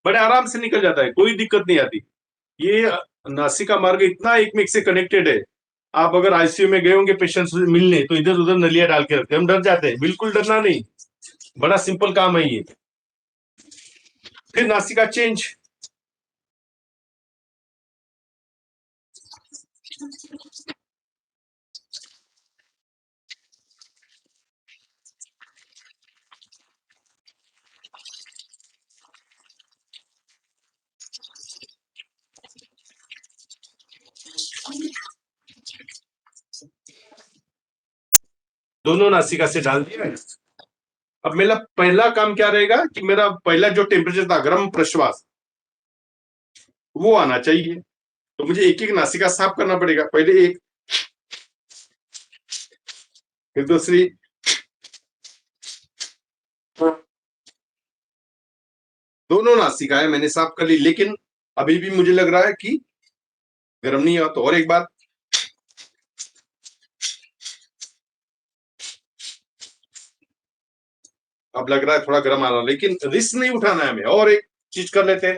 बड़े आराम से निकल जाता है, कोई दिक्कत नहीं आती। ये नासिका मार्ग इतना एक में एक से कनेक्टेड है। आप अगर आईसीयू में गए होंगे पेशेंट्स से मिलने, तो इधर उधर नलिया डाल के रखते हैं, हम डर जाते हैं। बिल्कुल डरना नहीं, बड़ा सिंपल काम है ये। फिर नासिका चेंज। दोनों नासिका से डाल दिया है। अब मेरा पहला काम क्या रहेगा कि मेरा पहला जो टेम्परेचर था गर्म प्रश्वास, वो आना चाहिए। तो मुझे एक एक नासिका साफ करना पड़ेगा। पहले एक, फिर दूसरी, दोनों नासिकाएं मैंने साफ कर ली। लेकिन अभी भी मुझे लग रहा है कि गर्म नहीं हुआ। तो और एक बार अब लग रहा है थोड़ा गर्म आ रहा है, लेकिन रिस्क नहीं उठाना है हमें। और एक चीज कर लेते हैं,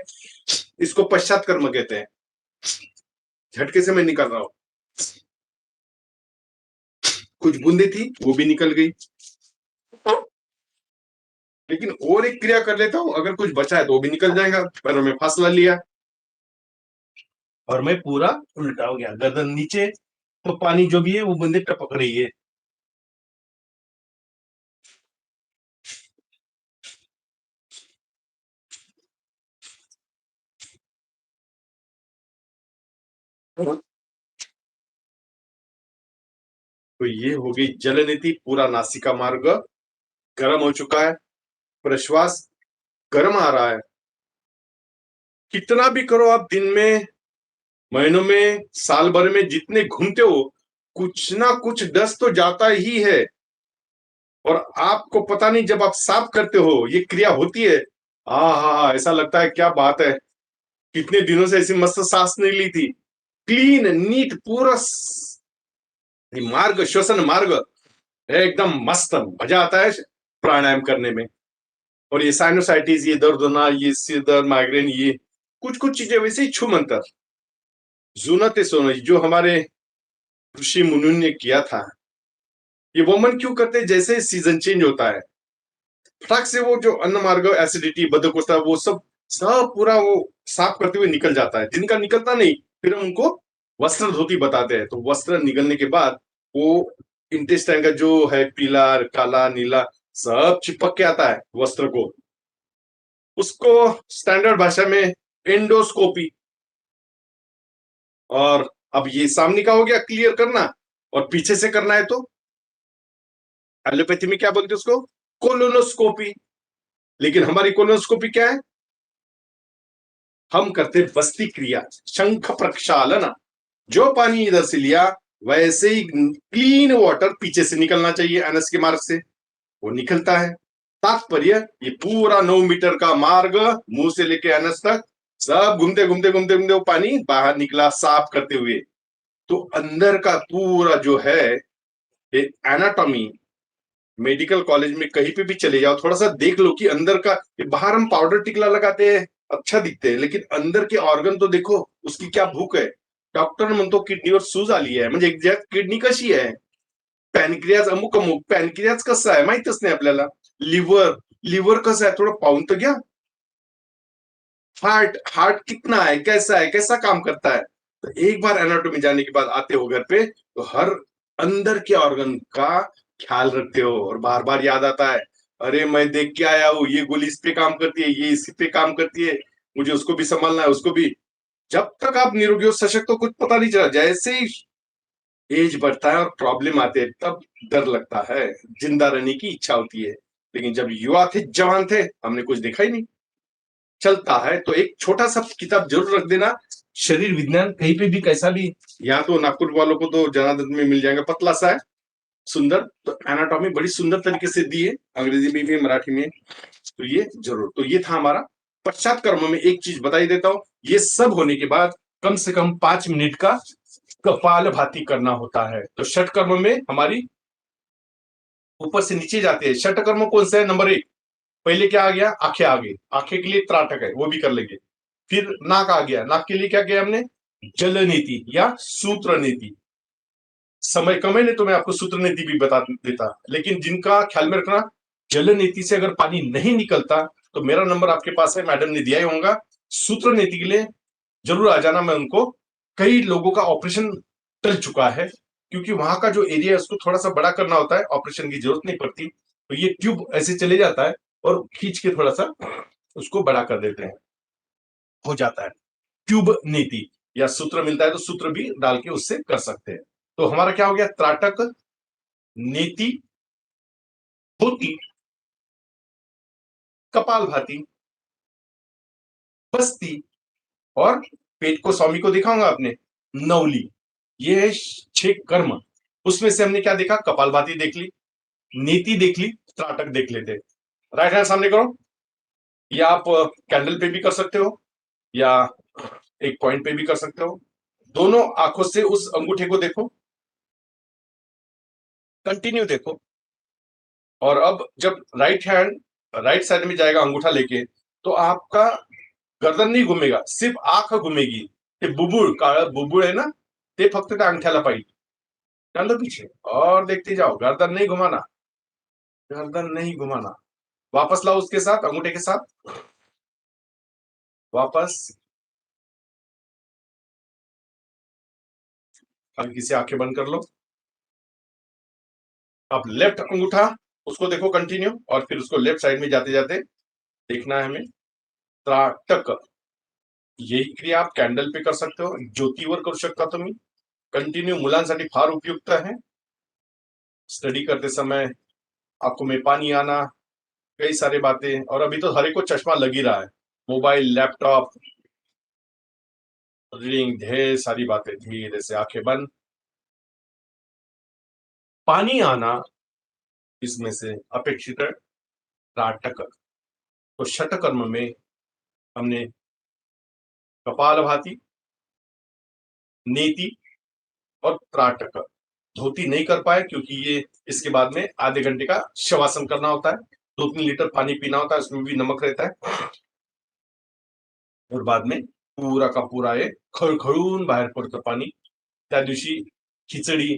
इसको पश्चात कर्म कहते हैं। झटके से मैं निकल रहा हूं, कुछ बूंदे थी वो भी निकल गई। लेकिन और एक क्रिया कर लेता हूं, अगर कुछ बचा है तो वो भी निकल जाएगा। पर मैं फासला लिया और मैं पूरा उल्टा हो गया, गर्दन नीचे, तो पानी जो भी है वो बूंदे टपक रही है। तो ये हो गई जल नीति। पूरा नासिका मार्ग गर्म हो चुका है, प्रश्वास गर्म आ रहा है। कितना भी करो आप, दिन में, महीनों में, साल भर में जितने घूमते हो, कुछ ना कुछ डस्ट तो जाता ही है। और आपको पता नहीं, जब आप साफ करते हो, ये क्रिया होती है, हाँ, ऐसा लगता है क्या बात है, कितने दिनों से ऐसी मस्त सांस नहीं ली थी। क्लीन नीट पूरा मार्ग, श्वसन मार्ग एकदम मस्त, मजा आता है प्राणायाम करने में। और ये साइनोसाइटिस, ये दर्द होना, ये सिर दर्द, माइग्रेन, ये कुछ कुछ चीजें वैसे ही छू मंतर जूनते सोना जो हमारे ऋषि मुनि ने किया था। ये वो मन क्यों करते हैं, जैसे सीजन चेंज होता है, फटाक से वो जो अन्न मार्ग, एसिडिटी, बदकोष्ठता, वो सब सब पूरा वो साफ करते हुए निकल जाता है। जिनका निकलता नहीं, फिर हम उनको वस्त्र धोती बताते हैं। तो वस्त्र निकलने के बाद वो इंटेस्टाइन का जो है पीला, काला, नीला, सब चिपक के आता है वस्त्र को। उसको स्टैंडर्ड भाषा में एंडोस्कोपी। और अब ये सामने का हो गया क्लियर करना, और पीछे से करना है तो एलोपैथी में क्या बोलते हैं उसको, कोलोनोस्कोपी। लेकिन हमारी कोलोनोस्कोपी क्या है, हम करते बस्ती क्रिया, शंख प्रक्षालन। जो पानी इधर से लिया, वैसे ही क्लीन वाटर पीछे से निकलना चाहिए, एनएस के मार्ग से, वो निकलता है। तात्पर्य, ये पूरा 9 मीटर का मार्ग, मुंह से लेके एनएस तक, सब घूमते घूमते घूमते घूमते वो पानी बाहर निकला, साफ करते हुए। तो अंदर का पूरा जो है एनाटॉमी, मेडिकल कॉलेज में कहीं पे भी चले जाओ, थोड़ा सा देख लो कि अंदर का, बाहर हम पाउडर टिकला लगाते हैं, अच्छा दिखते हैं, लेकिन अंदर के ऑर्गन तो देखो, उसकी क्या भूख है। डॉक्टर म्हणतो किडनीवर सूज आली आहे, म्हणजे एक्झॅक्ट किडनी कशी आहे, पॅनक्रियाज अमुक अमुक, पॅनक्रियाज कसं आहे माहितच नाही आपल्याला, लिव्हर, लिव्हर कसं आहे थोडं पाहून तर घ्या, हार्ट, हार्ट कितना है, कैसा है, कैसा काम करता है। तो एक बार एनाटॉमी जाने के बाद आते हो घर पे, तो हर अंदर के ऑर्गन का ख्याल रखते हो, और बार बार याद आता है, अरे मैं देख के आया हूँ, ये गोली इस पे काम करती है, ये इस पे काम करती है, मुझे उसको भी संभालना है, उसको भी। जब तक आप निरोगी हो, सशक्त हो, कुछ पता नहीं चला। जैसे ही एज बढ़ता है और प्रॉब्लम आते हैं, तब डर लगता है, जिंदा रहने की इच्छा होती है। लेकिन जब युवा थे, जवान थे, हमने कुछ देखा ही नहीं, चलता है। तो एक छोटा सा किताब जरूर रख देना, शरीर विज्ञान, कहीं पे भी कैसा भी। यहाँ तो नागपुर वालों को तो जनार्दन में मिल जाएगा, पतला सा है, सुंदर। तो एनाटॉमी बड़ी सुंदर तरीके से दी है, अंग्रेजी में भी, मराठी में। तो ये जरूर, तो ये था हमारा पश्चात कर्म में। एक चीज बताई देता हूं, ये सब होने के बाद कम से कम 5 मिनट का कपाल भाती करना होता है। तो षट कर्म में हमारी ऊपर से नीचे जाते हैं। षट कर्म कौन सा है, नंबर 1, पहले क्या आ गया, आंखें आ गई, आंखें के लिए त्राटक है, वो भी कर लेंगे। फिर नाक आ गया, नाक के लिए क्या किया हमने, जल नीति या सूत्र नीति। समय कम है, नहीं तो मैं आपको सूत्र नीति भी बता देता, लेकिन जिनका ख्याल में रखना, जल नीति से अगर पानी नहीं निकलता, तो मेरा नंबर आपके पास है, मैडम ने दिया ही होगा। सूत्र नीति के लिए जरूर आ जाना। मैं उनको, कई लोगों का ऑपरेशन टल चुका है, क्योंकि वहां का जो एरिया है उसको थोड़ा सा बड़ा करना होता है, ऑपरेशन की जरूरत नहीं पड़ती। तो ये ट्यूब ऐसे चले जाता है, और खींच के थोड़ा सा उसको बड़ा कर देते हैं, हो जाता है। ट्यूब नीति या सूत्र मिलता है तो सूत्र भी डाल के उससे कर सकते हैं। तो हमारा क्या हो गया, त्राटक, नीति, होती, कपाल भाती, बस्ती, और पेट को, स्वामी को दिखाऊंगा आपने, नवली। ये है 6 कर्म। उसमें से हमने क्या देखा, कपाल भाती देख ली, नीति देख ली, त्राटक देख लेते। राइट हैंड सामने करो, या आप कैंडल पे भी कर सकते हो, या एक पॉइंट पे भी कर सकते हो। दोनों आंखों से उस अंगूठे को देखो, कंटिन्यू देखो, और अब जब राइट साइड में जाएगा अंगूठा लेके, तो आपका गर्दन नाही घुमेगा, सिर्फ आंख घुमेगी. ते बुबुळ, काळं बुबुळ आहे ना, ते फक्त त्या अंगठ्याला पाहिजे. चलो पीछे और देखते जाओ, गर्दन नहीं घुमाना, गर्दन नहीं घुमाना. वापस लाओ उसके साथ, अंगूठे के साथ वापस. हल्की सी आंखें बंद कर लो. अब लेफ्ट अंगूठा उसको देखो कंटिन्यू, और फिर उसको लेफ्ट साइड में जाते जाते देखना है हमें. त्राटक. यही क्रिया आप कॅन्डल पे कर सकते हो, ज्योतीवर करू शकता तुम्ही. कंटिन्यू मुलांसाठी फार उपयुक्त है. स्टडी करते समय आंखों में पानी आना, कई सारी बातें. और अभी तो हर एक को चश्मा लग ही रहा है. मोबाइल, लैपटॉप, रीडिंग, ढेर सारी बातें. धीरे से आंखें बंद. पानी आना इसमें से अपेक्षित है. त्राटक. तो शतकर्म में हमने कपालभाति, नेति और त्राटक. धोती नहीं कर पाए क्योंकि ये इसके बाद में आधे घंटे का शवासन करना होता है. 2-3 लीटर पानी पीना होता है, उसमें भी नमक रहता है. और बाद में पूरा का पूरा हे खळखळून बाहेर पडतं पाणी. त्या दिवशी खिचडी,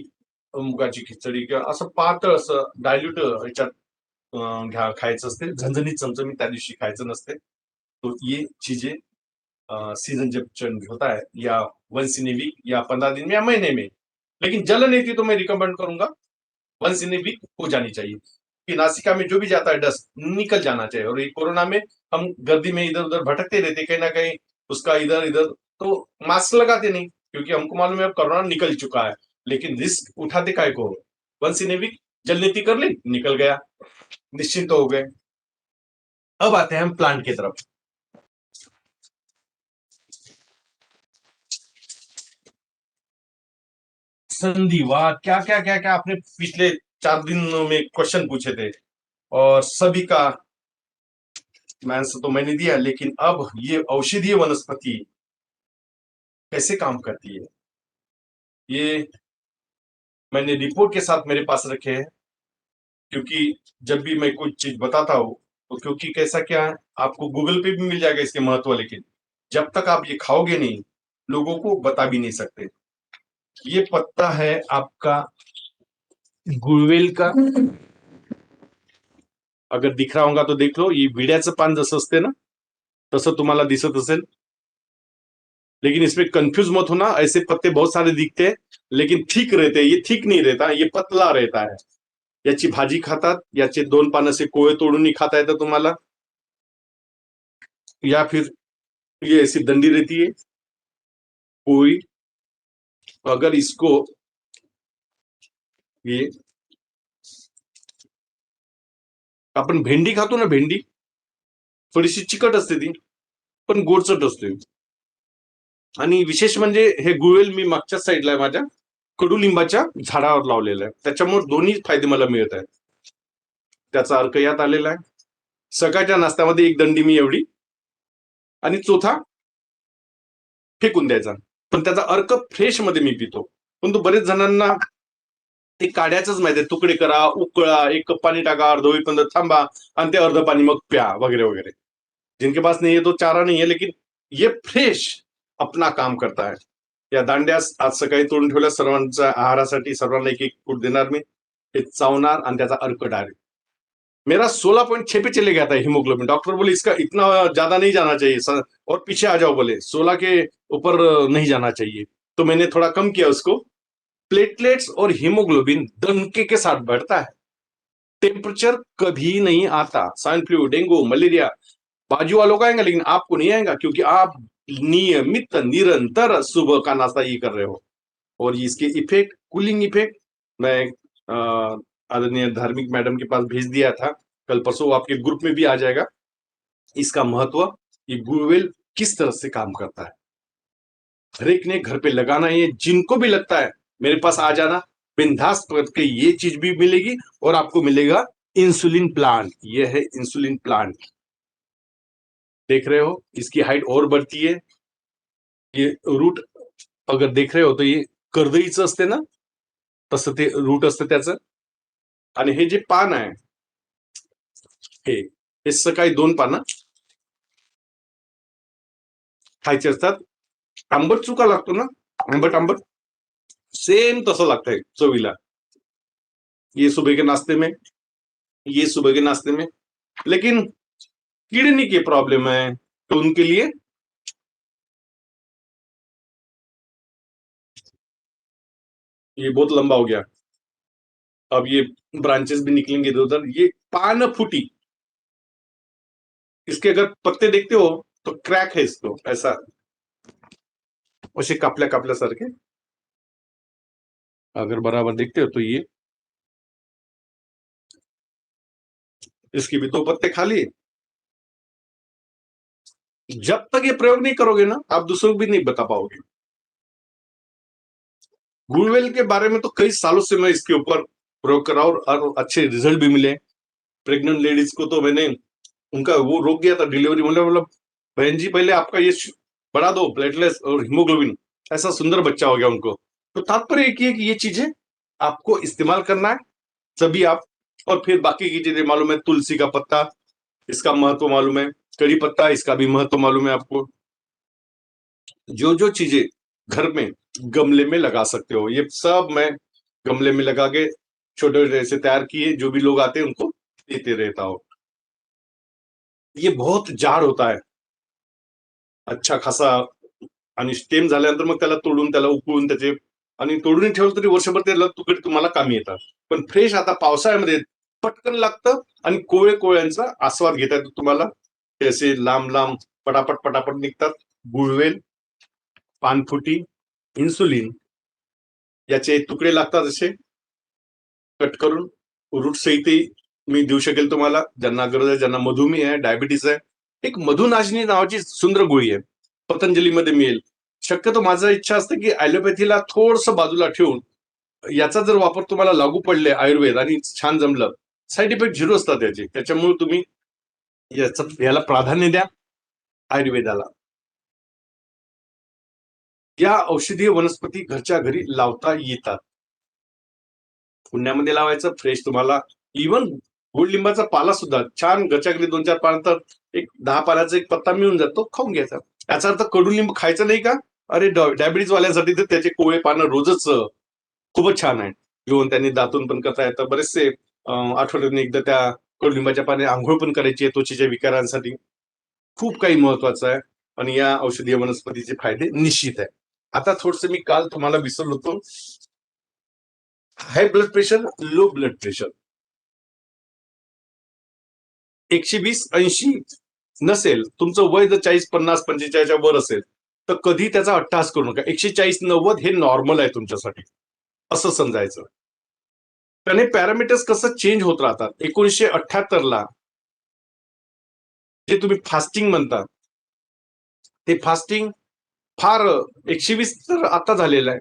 मुगाची खिचडी किंवा असं पातळ असं डायल्यूट ह्याच्यात खायचं असते. झणझणीत चमचमीत त्या दिवशी खायचं नसते. तो ये चीजें सीजन जब चेंज होता है, या वंस इन ए वीक, या 15 दिन में, या महीने में. लेकिन जलन नहीं थी तो मैं रिकमेंड करूंगा वंस इन ए वीक हो जानी चाहिए. कि नासिका में जो भी जाता है डस्ट निकल जाना चाहिए. और ये कोरोना में हम गर्दी में इधर उधर भटकते रहते, कहीं ना कहीं उसका इधर इधर, तो मास्क लगाते नहीं क्योंकि हमको मालूम है अब कोरोना निकल चुका है. लेकिन रिस्क उठाते काय को. वंस इन ए वीक जलनीति कर ली, निकल गया, निश्चिंत हो गए. अब आते हैं हम प्लांट की तरफ. संधिवात, क्या क्या क्या क्या आपने पिछले 4 दिनों में क्वेश्चन पूछे थे, और सभी का आंसर तो मैंने दिया. लेकिन अब ये औषधीय वनस्पति कैसे काम करती है, ये मैंने रिपोर्ट के साथ मेरे पास रखे हैं. क्योंकि जब भी मैं कुछ चीज बताता हूं, तो क्योंकि कैसा क्या है, आपको गूगल पे भी मिल जाएगा इसके महत्व. लेकिन जब तक आप ये खाओगे नहीं, लोगों को बता भी नहीं सकते. ये पत्ता है आपका गुळवेल का. अगर दिख रहा होगा तो देख लो. ये विड्याचं पान जसं असते ना, तसं तुम्हाला दिसत असेल. लेकिन इसमें कंफ्यूज मत होना, ऐसे पत्ते बहुत सारे दिखते हैं लेकिन ठीक रहते हैं. ये ठीक नहीं रहता, ये पतला रहता है. याची भाजी खातात, याचे 2 पान असे कोळे तोडून खाता येतं तुम्हाला. या फिर ये ऐसी डंडी रहती है कोई. अगर इसको ये आपण भेंडी खातो ना, भेंडी थोडीशी चिकट असते ती, पण गोडचट असते. आणि विशेष म्हणजे हे गुळवेल मी मागच्या साईडला आहे, माझ्या कडुलिंबाच्या झाडावर लावलेलं आहे. त्याच्यामुळे दोन्ही फायदे मला मिळत आहेत. त्याचा अर्क यात आलेला आहे. सकाळच्या नाश्त्यामध्ये 1 दंडी मी एवढी, आणि चौथा फेकून द्यायचा. पण त्याचा अर्क फ्रेश मध्ये मी पितो. पण तो बरेच जणांना ते काढ्याचंच माहिती आहे. तुकडे करा, उकळा, 1 कप पाणी टाका, अर्ध होईपर्यंत थांबा, आणि ते अर्ध पाणी मग प्या, वगैरे वगैरे. जिनके पास नहीं है तो चारा नहीं है, लेकिन ये फ्रेश अपना काम करता है. या दांड्यास आज सकाळी तोडून ठेवल्या, सर्वांच्या आहारासाठी सर्वांना 1-1 फूट देणार मी. ते चावणार आणि त्याचा अर्क डायरेक्ट. मेरा 16.6 पे चले गया था हीमोग्लोबिन. डॉक्टर बोले इसका इतना ज्यादा नहीं जाना चाहिए, और पीछे आ जाओ बोले, 16 के ऊपर नहीं जाना चाहिए. तो मैंने थोड़ा कम किया उसको. प्लेटलेट्स और हीमोग्लोबिन दणके के साथ बढ़ता है. टेम्परेचर कभी नहीं आता. स्वाइन फ्लू, डेंगू, मलेरिया बाजू वालों का आएगा, लेकिन आपको नहीं आएगा क्योंकि आप नियमित निरंतर सुबह का नाश्ता ये कर रहे हो. और इसके इफेक्ट, कूलिंग इफेक्ट, मैं आदरणीय धार्मिक मैडम के पास भेज दिया था कल परसों. आपके ग्रुप में भी आ जाएगा इसका महत्व, ये गुळवेल किस तरह से काम करता है. हर एक ने घर पे लगाना है. जिनको भी लगता है मेरे पास आ जाना, बिंदास करके ये चीज भी मिलेगी. और आपको मिलेगा इंसुलिन प्लांट. ये है इंसुलिन प्लांट, देख रहे हो. इसकी हाइट और बढ़ती है. ये रूट अगर देख रहे हो तो ये कर्दळीचं असते ना, तसं ते रूट असतं त्याचं. आणि हे जे पान आहे, हे सकाळी 2 पानं खायचे असतात. आंबट चुका लागतो ना, आंबट आंबट सेम तसं लागतंय चवीला. ये सुबह के नाश्ते में, ये सुबह के नाश्ते में. लेकिन किडनी की प्रॉब्लम है तो उनके लिए ये बहुत लंबा हो गया. अब ये ब्रांचेस भी निकलेंगे इधर उधर. ये पान फूटी, इसके अगर पत्ते देखते हो तो क्रैक है इसको, ऐसा असे कापल्या कापल्यासारखे. अगर बराबर देखते हो तो ये इसकी भी 2 पत्ते खा लिए. जब तक ये प्रयोग नहीं करोगे ना, आप दूसरों को भी नहीं बता पाओगे. गुड़वेल के बारे में तो कई सालों से मैं इसके ऊपर प्रयोग कर रहा हूं और अच्छे रिजल्ट भी मिले. प्रेग्नेंट लेडीज को तो मैंने उनका वो रोक गया था डिलीवरी. मतलब बहन जी पहले आपका ये बढ़ा दो प्लेटलेट्स और हीमोग्लोबिन, ऐसा सुंदर बच्चा हो गया उनको. तो तात्पर्य एक ही है कि ये चीजें आपको इस्तेमाल करना है सभी आप. और फिर बाकी की चीजें मालूम है. तुलसी का पत्ता, इसका महत्व मालूम है. कड़ी पत्ता, इसका भी महत्व मालूम है आपको. जो जो चीजें घर में गमले में लगा सकते हो, ये सब मैं गमले में लगा के छोटे छोटे ऐसे तैयार किए, जो भी लोग आते हैं उनको देते रहता हूं. ये बहुत जाड होता है, अच्छा खासा. आणि स्टेम झाल्यानंतर मग त्याला तोडून त्याला उकळून त्याचे आणि तोडून ठेवलं तरी वर्षभर त्याला तुकडे तुम्हाला कामी येतात. पण फ्रेश आता पावसाळ्यामध्ये पटकन लागतं आणि कोवळे कोवळ्यांचा आस्वाद घेता येतो तुम्हाला. ते असे लांब लांब पटापट पटापट निघतात. गुळवेल, पानफुटी, इन्सुलिन याचे तुकडे लागतात असे कट करून. रूट सहितही मी देऊ शकेल तुम्हाला, ज्यांना गरज आहे, ज्यांना मधुमेह आहे, डायबिटीस आहे. एक मधुनाशिनी नावाची सुंदर गोळी आहे, पतंजलीमध्ये मिळेल. शक्यतो माझं इच्छा असते की ॲलोपॅथीला थोडस बाजूला ठेवून याचा जर वापर तुम्हाला लागू पडले आयुर्वेद आणि छान जमलं, साईड इफेक्ट झिरो असतात याचे. त्याच्यामुळे तुम्ही याला प्राधान्य द्या, आयुर्वेदाला. या औषधीय वनस्पती घरच्या घरी लावता येतात. पुण्यामध्ये लावायचं फ्रेश तुम्हाला. इव्हन गोडलिंबाचा पाला सुद्धा छान घरच्या घरी 2-4 पानं, तर एक 10 पानाचा एक पत्ता मिळून जातो, खाऊन घ्यायचा. याचा अर्थ कडुलिंब खायचं नाही का? अरे डायबिटीज वाल्यांसाठी तर त्याचे कोवळे पानं रोजच खूपच छान आहे. घेऊन त्यांनी दातून पण करता येतं. बरेचसे आठवड्यातून एकदा त्या कडुलिंबाच्या पाने आंघोळ पण करायची आहे त्वचेच्या विकारांसाठी. खूप काही महत्वाचं आहे आणि या औषधीय वनस्पतीचे फायदे निश्चित आहे. आता थोडस मी काल तुम्हाला विसरलो होतो. High blood pressure, low blood pressure 120-80 नसेल, तुमचं वय जर 40-50-45 वर असेल तर कधी त्याचा अट्टहास करू नका. 140-90 हे नॉर्मल आहे तुमच्यासाठी असं समजायचं. त्याने पॅरामीटर्स कसं चेंज होत राहतात. 1978ला जे तुम्ही फास्टिंग म्हणता, ते फास्टिंग फार 120 तर आता झालेलं आहे.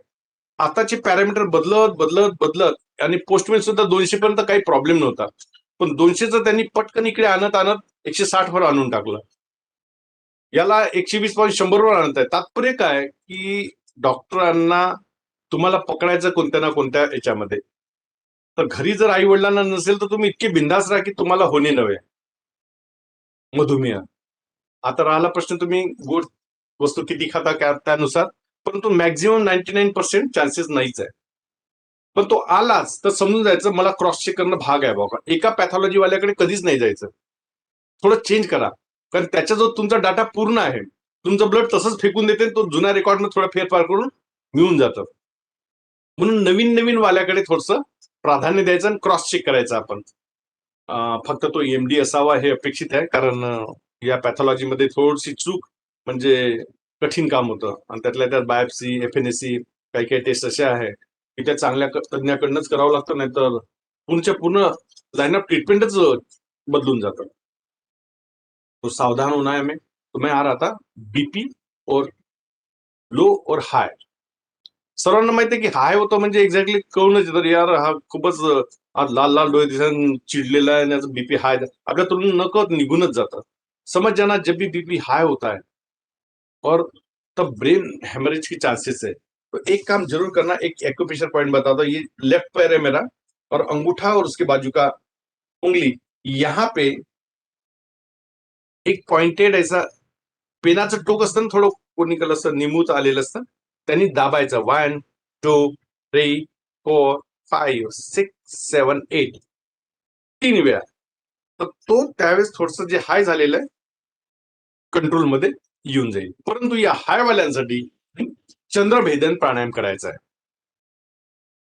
आताचे पॅरामीटर बदलत बदलत बदलत आणि पोस्टमॅन सुद्धा 200 पर्यंत काही प्रॉब्लेम नव्हता. पण 200चं त्यांनी पटकन इकडे आणत आणत 160 वर आणून टाकलं. याला 120 पासून 100 वर आणत आहे. तात्पर्य काय की डॉक्टरांना तुम्हाला पकडायचं कोणत्या ना कोणत्या याच्यामध्ये. तर घरी जर आई वडिलांना नसेल तर तुम्ही इतके बिंदास राहा की तुम्हाला होणे नव्हे मधुमेह. आता राहिला प्रश्न तुम्ही गोड वस्तू किती खाता त्यानुसार, परंतु मॅक्झिमम 99% चान्सेस नाहीच आहे. पण तो आलाच तर समजून जायचं मला क्रॉस चेक करणं भाग आहे बाबा. एका पॅथॉलॉजी वाल्याकडे कधीच नाही जायचं. थोडं चेंज करा, कारण त्याचा जो तुमचा डाटा पूर्ण आहे, तुमचं ब्लड तसंच फेकून देते, तो जुन्या रेकॉर्डमध्ये थोडा फेरफार करून मिळून जातं. म्हणून नवीन नवीन वाल्याकडे थोडंसं प्राधान्य द्यायचं आणि क्रॉस चेक करायचं आपण. फक्त तो एमडी असावा हे अपेक्षित आहे, कारण या पॅथॉलॉजीमध्ये थोडीशी चूक म्हणजे कठीण काम होतं. आणि त्यातल्या त्यात बायोप्सी, एफएनएसी, काही काही टेस्ट अशा आहे की त्या चांगल्या तज्ञाकडनंच करावं लागतं, नाही तर पूर्ण लाइन ऑफ ट्रीटमेंटच बदलून जातं. तो सावधान होना है हमें. तो मैं आ रहा था बीपी और लो और हाय. सर्वांना माहिती आहे की हाय होतं म्हणजे एक्झॅक्टली कळूनच येतं, यार हा खूपच आज लाल लाल डोळे दिसून चिडलेला आहे आणि बीपी हाय. आपल्या तोंडून नकळत निघूनच जातं. समझ जाना जब भी बीपी हाई होता है और तब ब्रेन हेमरेज की चांसेस है. तो एक काम जरूर करना. एक एक्यूप्रेशर पॉइंट बताता हूं. ये लेफ्ट पैर है मेरा और अंगूठा और उसके बाजू का उंगली, यहाँ पे एक पॉइंटेड ऐसा पेनाचं टोक असतं ना, थोडं कोनिकल असतं, निमूत आलेलं असतं, त्यांनी दाबायचं 1 2 3 4 5 6 7 8 3 वेळा. तर तो त्यावेळेस थोडस जे हाय झालेलं आहे कंट्रोलमध्ये येऊन जाईल. परंतु या हायवाल्यांसाठी चंद्रभेदन प्राणायाम करायचा आहे.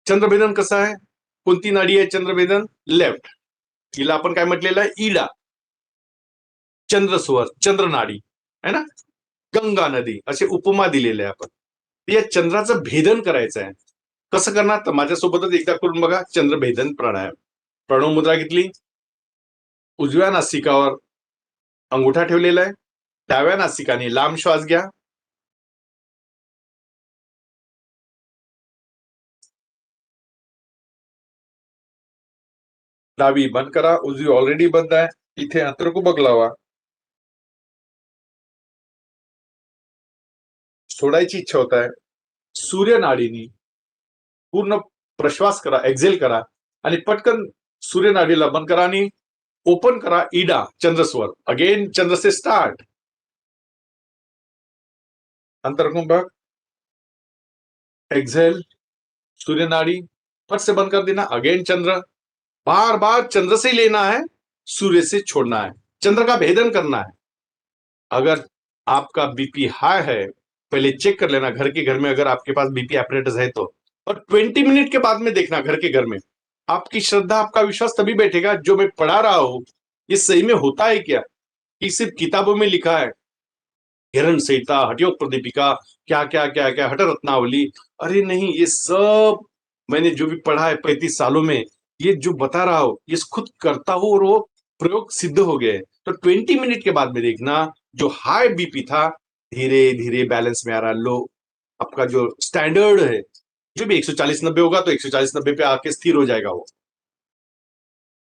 चंद्रभेदन कसं आहे? कोणती नाडी आहे चंद्रभेदन? लेफ्ट. हिला आपण काय म्हटलेलं आहे? इडा, चंद्रस्वर, चंद्रनाडी है ना, गंगा नदी, असे उपमा दिलेले आहे आपण. या चंद्राचं भेदन करायचं आहे. कसं करणार? तर माझ्यासोबतच एकदा करून बघा चंद्रभेदन प्राणायाम. प्रणव मुद्रा घेतली, उजव्या नासिकावर अंगुठा ठेवलेला आहे, डाव्या नासिकाने लांब श्वास घ्या, डावी बंद करा, उजवी ऑलरेडी बंद आहे. इथे अंतरकुबक लावा, सोडायची इच्छा होत आहे. सूर्यनाडीनी पूर्ण प्रश्वास करा, एक्झेल करा आणि पटकन सूर्यनाडीला बंद करा आणि ओपन करा इडा, चंद्रस्वर. अगेन चंद्र से स्टार्ट, अंतरकुंभक, एक्झेल, सूर्यनाड़ी, फट से बंद कर देना. अगेन चंद्र, बार बार चंद्र से लेना है, सूर्य से छोड़ना है, चंद्र का भेदन करना है. अगर आपका बीपी हाई है, पहले चेक कर लेना घर में अगर आपके पास बीपी एपरेटस है तो. और 20 मिनट के बाद में देखना घर में. आपकी श्रद्धा, आपका विश्वास तभी बैठेगा जो मैं पढ़ा रहा हूं ये सही में होता है क्या, कि सिर्फ किताबों में लिखा है, हिरण संहिता, हठयोग प्रदीपिका, क्या क्या क्या क्या, हठ रत्नावली. अरे नहीं, ये सब मैंने जो भी पढ़ा है 35 सालों में, ये जो बता रहा हूं ये खुद करता हूं और वो प्रयोग सिद्ध हो गए. तो 20 मिनट के बाद में देखना जो हाई बीपी था धीरे धीरे बैलेंस में आ रहा. लो, आपका जो स्टैंडर्ड है जो भी 140/90 होगा तो 140/90 पे आके स्थिर हो जाएगा वो.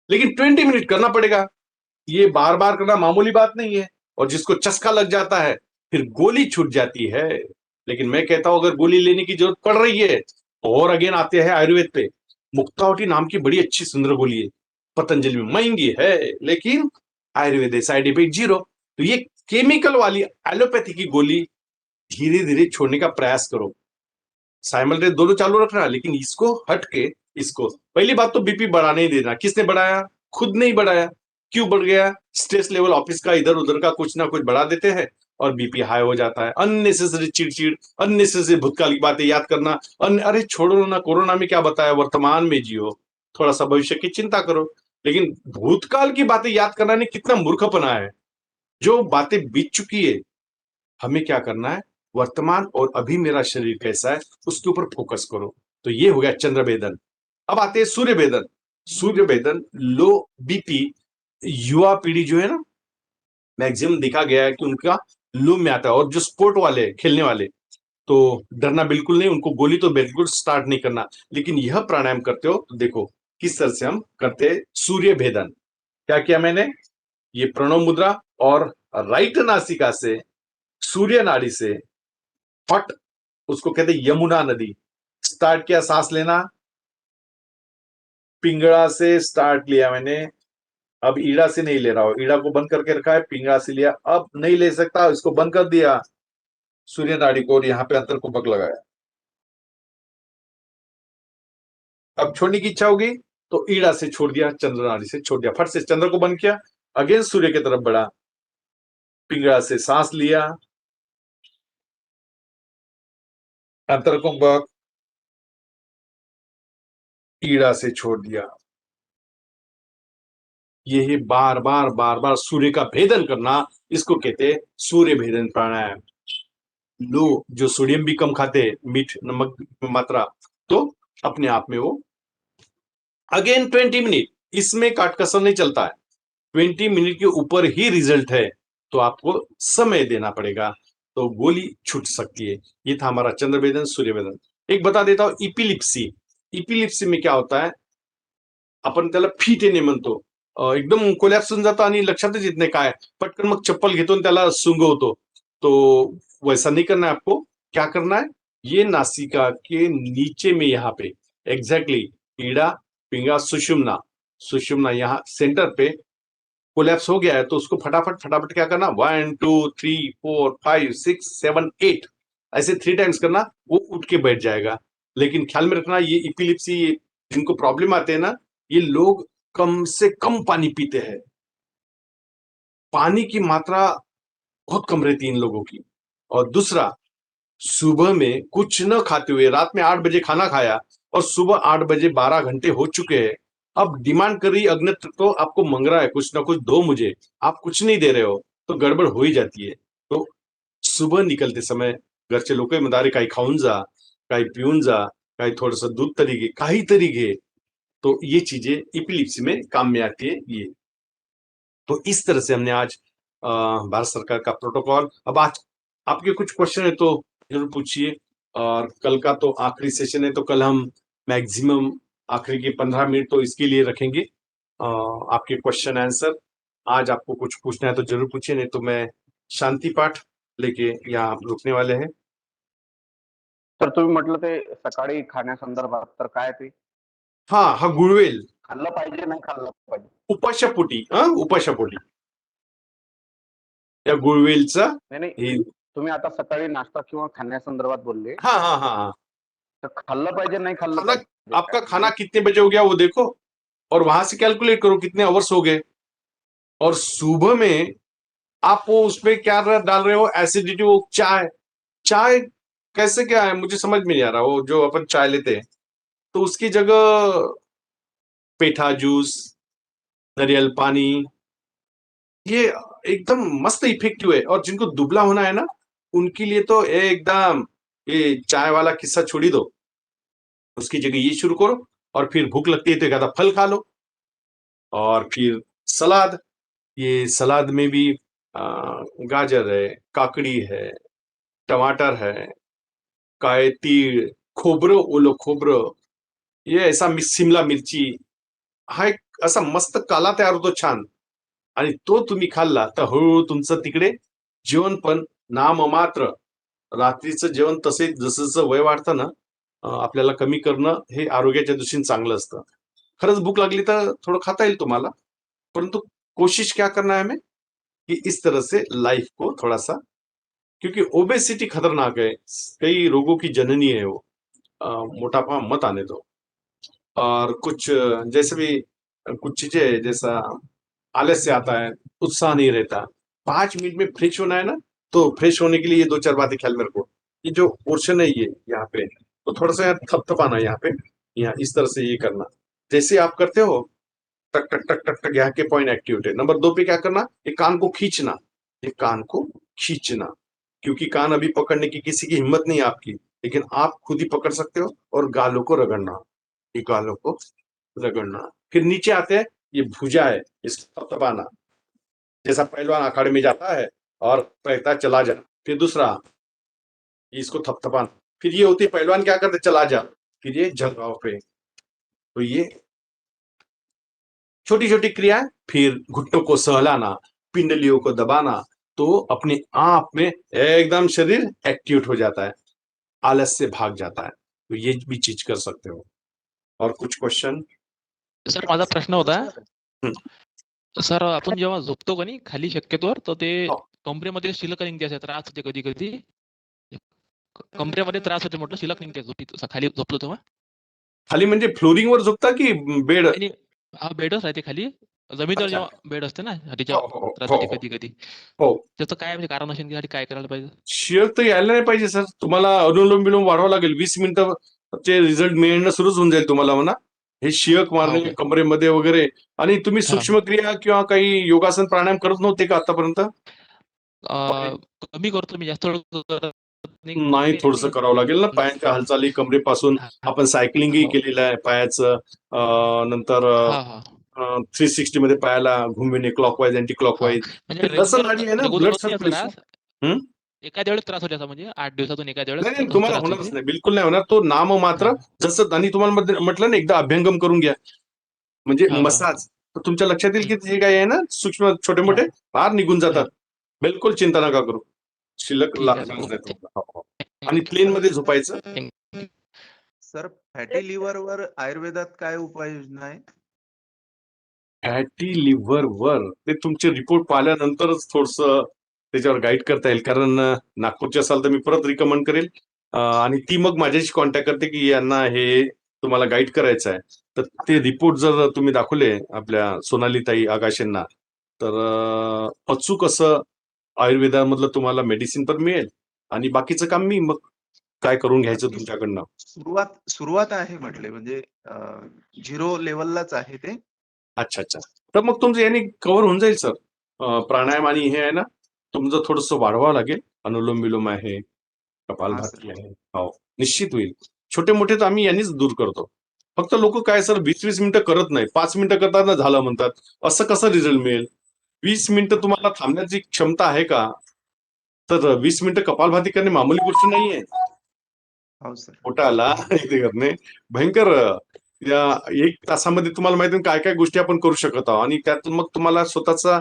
लेकिन 20 मिनट करना पड़ेगा. ये बार बार करना मामूली बात नहीं है. और जिसको चस्का लग जाता है फिर गोली छूट जाती है. लेकिन मैं कहता हूं अगर गोली लेने की जरूरत पड़ रही है, और अगेन आते हैं आयुर्वेद पे. मुक्तावटी नाम की बड़ी अच्छी सुंदर गोली है, पतंजलि में महंगी है लेकिन आयुर्वेद साइड इफेक्ट जीरो. तो ये केमिकल वाली एलोपैथी की गोली धीरे धीरे छोड़ने का प्रयास करो. साइमल्टेनियस दोनों चालू रखना, लेकिन इसको हट के इसको. पहली बात तो बीपी बढ़ाने ही देना. किसने बढ़ाया? खुद नहीं बढ़ाया. क्यों बढ़ गया? स्ट्रेस लेवल ऑफिस का इधर उधर का कुछ ना कुछ बढ़ा देते हैं और बीपी हाई हो जाता है. अननेसेसरी चिड़चिड़, अननेसेसरी भूतकाल की बातें याद करना. अरे छोड़ो ना, कोरोना में क्या बताया, वर्तमान में जियो, थोड़ा सा भविष्य की चिंता करो. लेकिन भूतकाल की बातें याद करना ने कितना मूर्खपना है. जो बातें बीत चुकी है, हमें क्या करना है, वर्तमान और अभी मेरा शरीर कैसा है उसके ऊपर फोकस करो. तो ये हो गया चंद्रभेदन. अब आते हैं सूर्यभेदन. सूर्यभेदन लो बीपी युवा पीढ़ी जो है ना, मैक्सिमम देखा गया है कि उनका लो में आता है. और जो स्पोर्ट वाले खेलने वाले, तो डरना बिल्कुल नहीं, उनको गोली तो बिल्कुल स्टार्ट नहीं करना. लेकिन यह प्राणायाम करते हो तो देखो किस तरह से हम करते हैं सूर्य भेदन. क्या किया मैंने? ये प्रणव मुद्रा और राइट नासिका से सूर्य नाड़ी से फट, उसको कहते हैं यमुना नदी, स्टार्ट किया. सांस लेना, पिंगड़ा से स्टार्ट लिया मैंने. अब ईड़ा से नहीं ले रहा हूं, ईड़ा को बंद करके रखा है, पिंगड़ा से लिया. अब नहीं ले सकता, इसको बंद कर दिया सूर्य नाड़ी को और यहाँ पे अंतर को पक लगाया. अब छोड़ने की इच्छा होगी तो ईड़ा से छोड़ दिया, चंद्र नाड़ी से छोड़ दिया. फट से चंद्र को बंद किया, अगेन सूर्य की तरफ बढ़ा, पिंगड़ा से सांस लिया, अंतर को बक, ईड़ा से छोड़ दिया. यही बार बार बार बार सूर्य का भेदन करना, इसको कहते हैं सूर्य भेदन प्राणायाम. लो, जो सोडियम भी कम खाते हैं, मीठ नमक मात्रा, तो अपने आप में वो अगेन 20 मिनट, इसमें काट कसर नहीं चलता है. 20 मिनट के ऊपर ही रिजल्ट है तो आपको समय देना पड़ेगा, तो गोली छूट सकती है. ये था हमारा चंद्रभेदन सूर्यभेदन. एक बता देता हूं, इपिलिप्सी. इपिलिप्सी में क्या होता है, आपण त्याला फिट येणे म्हणतो. एकदम कोलॅप्स होऊन जातो आणि लक्षातच येत नाही काय, पटकन मग चप्पल घेतो आणि त्याला सुंगवतो. तो वैसा नहीं करना है आपको. क्या करना है, ये नासिका के नीचे में यहाँ पे एग्जैक्टली ईड़ा, पिंगा, सुषुम्ना, सुषुम्ना यहाँ सेंटर पे कोलैप्स हो गया है तो उसको फटाफट फटाफट क्या करना, 1 2 3 4 5 6 7 8 ऐसे 3 टाइम्स करना, वो उठ के बैठ जाएगा। लेकिन ख्याल में रखना, ये इपिलिप्सी जिनको प्रॉब्लम आते हैं ना, ये लोग कम से कम पानी पीते हैं। पानी की मात्रा बहुत कम रहती है इन लोगों की। और दूसरा, सुबह में कुछ न खाते हुए रात में 8 बजे खाना खाया और सुबह 8 बजे 12 घंटे हो चुके हैं, अब डिमांड कर रही अग्नित्र तो आपको मंग रहा है कुछ ना कुछ दो मुझे, आप कुछ नहीं दे रहे हो, तो गडबड हो ही जाती है। तो सुबह निकलते समय घरचे लोक म्हणतात, काही खाऊन जा, काही पिऊन जा, काही थोडंसं दूध तरी घे, काहीतरी घे। तो ये चीजें इपिलिप्सी में काम में आती है ये। तो इस तरह से हमने आज भारत सरकार का प्रोटोकॉल, अब आज आपके कुछ क्वेश्चन है तो जरूर पूछिए। और कल का तो आखिरी सेशन है, तो कल हम मैक्सिमम आखिरी के 15 मिनट तो इसके लिए रखेंगे, आपके क्वेश्चन आंसर। आज आपको कुछ पूछना है तो जरूर पूछिए, नहीं तो मैं शांति पाठ लेके यहाँ आप रुकने वाले हैं। सर तुम्ही म्हटलं ते सकाळी खाण्यासंदर्भात तर काय ते हा गुळवेल खाल्लं पाहिजे नाही खाल्लं पाहिजे? उपाशापोटी, उपाशापोटी या गुळवेलचा नाही नाही, हे तुम्ही आता सकाळी नाश्ता किंवा खाण्यासंदर्भात बोलले, हाँ तर खाल्लं पाहिजे नाही खाल्लं खाना, पाहिजे आपका काय? खाना कितने बजे हो गया वो देखो, और वहां से कैलकुलेट करो कितने आवर्स हो गए। और सुबह में आप वो उसमें क्या डाल रहे हो, एसिडिटी, वो चाय, चाय कैसे क्या है मुझे समझ में नहीं आ रहा। वो जो अपन चाय लेते हैं तो उसकी जगह पेठा जूस, नारियल पानी, ये एकदम मस्त इफेक्टिव है। और जिनको दुबला होना है ना, उनके लिए तो एकदम ये चाय वाला किस्सा छोड़ ही दो, उसकी जगह ये शुरू करो। और फिर भूख लगती है तो एक आधा फल खा लो, और फिर सलाद, ये सलाद में भी गाजर है, काकड़ी है, टमाटर है, काय तीळ, खोबरं, ओलं खोबरं, ये ऐसा शिमला मिरची, हा एक असा मस्त काला तयार होतो छान, आणि तो तुम्ही खाल्ला तर हळूहळू तुमचं तिकडे जेवण पण नाममात्र, रात्रीचं जेवण तसे जसं जसं वय वाढतं ना, आपल्याला कमी करणं हे आरोग्याच्या दृष्टीने चांगलं असतं। खरंच भूक लागली तर थोडं खाता येईल तुम्हाला, परंतु कोशिश क्या करना है हमें कि इस तरह से लाइफ को थोड़ा सा, क्योंकि ओबेसिटी खतरनाक है, कई रोगों की जननी है वो, मोटापा मत आने दो। और कुछ जैसे भी कुछ चीजें जैसा आलस्य आता है, उत्साह नहीं रहता, 5 मिनट में फ्रेश होना है ना, तो फ्रेश होने के लिए ये 2 4 बातें ख्याल में रखो। ये जो पोर्शन है ये यहाँ पे, तो थोड़ा सा यार थपथपाना यहाँ पे, यहाँ इस तरह से ये करना, जैसे आप करते हो टक टक टक टक टक, यहाँ के पॉइंट एक्टिवेट है। नंबर 2 पे क्या करना, ये कान को खींचना, ये कान को खींचना, क्योंकि कान अभी पकड़ने की किसी की हिम्मत नहीं है आपकी, लेकिन आप खुद ही पकड़ सकते हो। और गालों को रगड़ना, ये गालों को रगड़ना। फिर नीचे आते हैं, ये भुजा है, इसको थपथपाना, जैसा पहलवान अखाड़े में जाता है और कहता है चला जा, फिर दूसरा इसको थपथपाना, फिर ये होती है पहलवान क्या करते चला जा, फिर ये जलगांव पे। तो ये छोटी छोटी क्रियाएं, फिर घुटनों को सहलाना, पिंडलियों को दबाना, तो अपने आप में एकदम शरीर एक्टिव हो जाता है, आलस से भाग जाता है। तो ये भी चीज कर सकते हो। और कुछ क्वेश्चन? सर माझा प्रश्न होता, हम्म, सर आपण जेव्हा झोपतो का नाही खाली शक्यतोवर, तर ते हो. कमरेमध्ये शिलक निघते, असे त्रास होते कधी कधी, कमरेमध्ये त्रास होते म्हटलं, शिलक निघते झोपीत, खाली झोपलो तेव्हा। खाली म्हणजे फ्लोरिंग वर झोपता की बेड? आणि हा बेडच राहते खाली, जमिनीवर अच्छा. जेव्हा बेड असते ना हो त्याच्यावर हो त्रास हो होते हो कधी कधी, हो. त्याचं काय म्हणजे कारण असेल, की काय करायला पाहिजे? शिअर तर यायला नाही पाहिजे सर, तुम्हाला अनुलोम विलोम वाढवावं लागेल, 20 मिनिटाचे रिझल्ट मिळणं सुरूच होऊन जाईल तुम्हाला म्हणा, हे शियक मारणे ओके. कमरेमध्ये वगैरे। आणि तुम्ही हा. सूक्ष्म क्रिया किंवा काही योगासन प्राणायाम करत नव्हते का आतापर्यंत? कमी करतो मी, जास्त करत नाही, थोडंसं करावं लागेल ना, पायांच्या हालचाली कमरेपासून। आपण सायकलिंगही हो. केलेलं आहे पायाचं, नंतर हा हा 360 मध्ये पायाला घुमविणे, क्लॉकवाईज अँटी हा, क्लॉकवाईज, म्हणजे लसण रेग्युलर नाडी आहे ना, रेग्युलर ब्लड होत नाही असा सर्क्युलेशन। त्रास, एखाद्या वेळेस त्रास होते, असा म्हणजे 8 दिवसातून एखाद्या वेळेस नाही नाही, तसं तुम्हाला त्रास होणारच होते। नाही, बिलकुल नाही होणार, तो नाम मात्र जसं। आणि तुम्हाला म्हटलं ना, एकदा अभ्यंगम करून घ्या, म्हणजे हा हा मसाज, तर तुमच्या लक्षात येईल की जे काही आहे ना सूक्ष्म छोटे मोठे फार निघून जातात। बिलकुल चिंता नका करू, शिल्लक ठीक आहे लागणार सर. नाही तुम्हाला। हो, हो. आणि प्लेन मध्ये झोपायचं। सर फॅटी लिव्हर वर आयुर्वेदात काय उपाययोजना आहे? फॅटी लिव्हरवर ते तुमचे रिपोर्ट पाहिल्यानंतरच थोडस त्याच्यावर गाईड करता येईल, कारण नागपूरचे असाल तर मी परत रिकमेंड करेल. आणि ती मग माझ्याशी कॉन्टॅक्ट करते की यांना हे तुम्हाला गाईड करायचं आहे. तर ते रिपोर्ट जर तुम्ही दाखवले आपल्या सोनालीताई आगाशेंना, तर अचूक असं आयुर्वेदामधलं तुम्हाला मेडिसिन पण मिळेल आणि बाकीचं काम मी मग काय करून घ्यायचं तुमच्याकडनं. सुरुवात आहे म्हटले, म्हणजे झिरो लेवललाच आहे ते. अच्छा अच्छा. तर मग तुमचं याने कव्हर होऊन जाईल सर. प्राणायाम आणि हे आहे ना, तुमचं थोडस वाढवावं लागेल. अनुलोम विलोम आहे, कपालभाती आहे. हो, निश्चित होईल. छोटे मोठे तर आम्ही यांनीच दूर करतो. फक्त लोक काय सर 20-20 मिनिटं करत नाही, 5 मिनिटं करताना झालं म्हणतात. असं कसं रिझल्ट मिळेल? 20 मिनिटं तुम्हाला थांबण्याची क्षमता आहे का? तर 20 मिनिटं कपालभाती करणे मामूली गोष्ट नाहीये. हो सर. पोटाला इथे करणे भयंकर. या 1 तासामध्ये तुम्हाला माहिती काय काय गोष्टी आपण करू शकत आहोत आणि त्यातून मग तुम्हाला स्वतःचा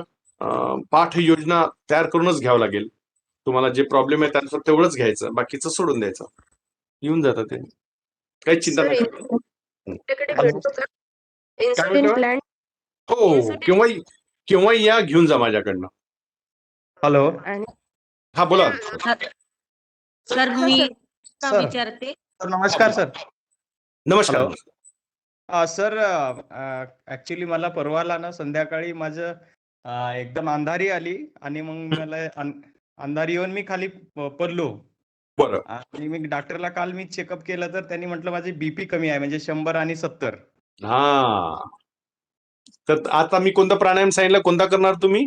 पाठ योजना तयार करूनच घ्यावं लागेल. तुम्हाला जे प्रॉब्लेम आहे त्यानुसार तेवढंच घ्यायचं, बाकीचं सोडून द्यायचं. येऊन जातं ते, काही चिंता सर नका करू. आपल्याकडे भेटतो का काय इन्सुलिन म्हणतो? प्लांट? हो, केव्हा या घेऊन जा माझ्याकडनं. हॅलो. आणि हा बोला. सर मी सर. विचारते. सर नमस्कार सर. नमस्कार. हॅलो. सर ऍक्च्युली मला परवाला ना संध्याकाळी माझं एकदम अंधारी आली आणि मग मला अंधारी येऊन मी खाली पडलो. बरं. आणि मी डॉक्टरला काल मी चेकअप केलं तर त्यांनी म्हटलं माझी बीपी कमी आहे, म्हणजे 100 आणि 70. हा, तर आता मी कोणता प्राणायाम सांगितलं, कोणता करणार तुम्ही?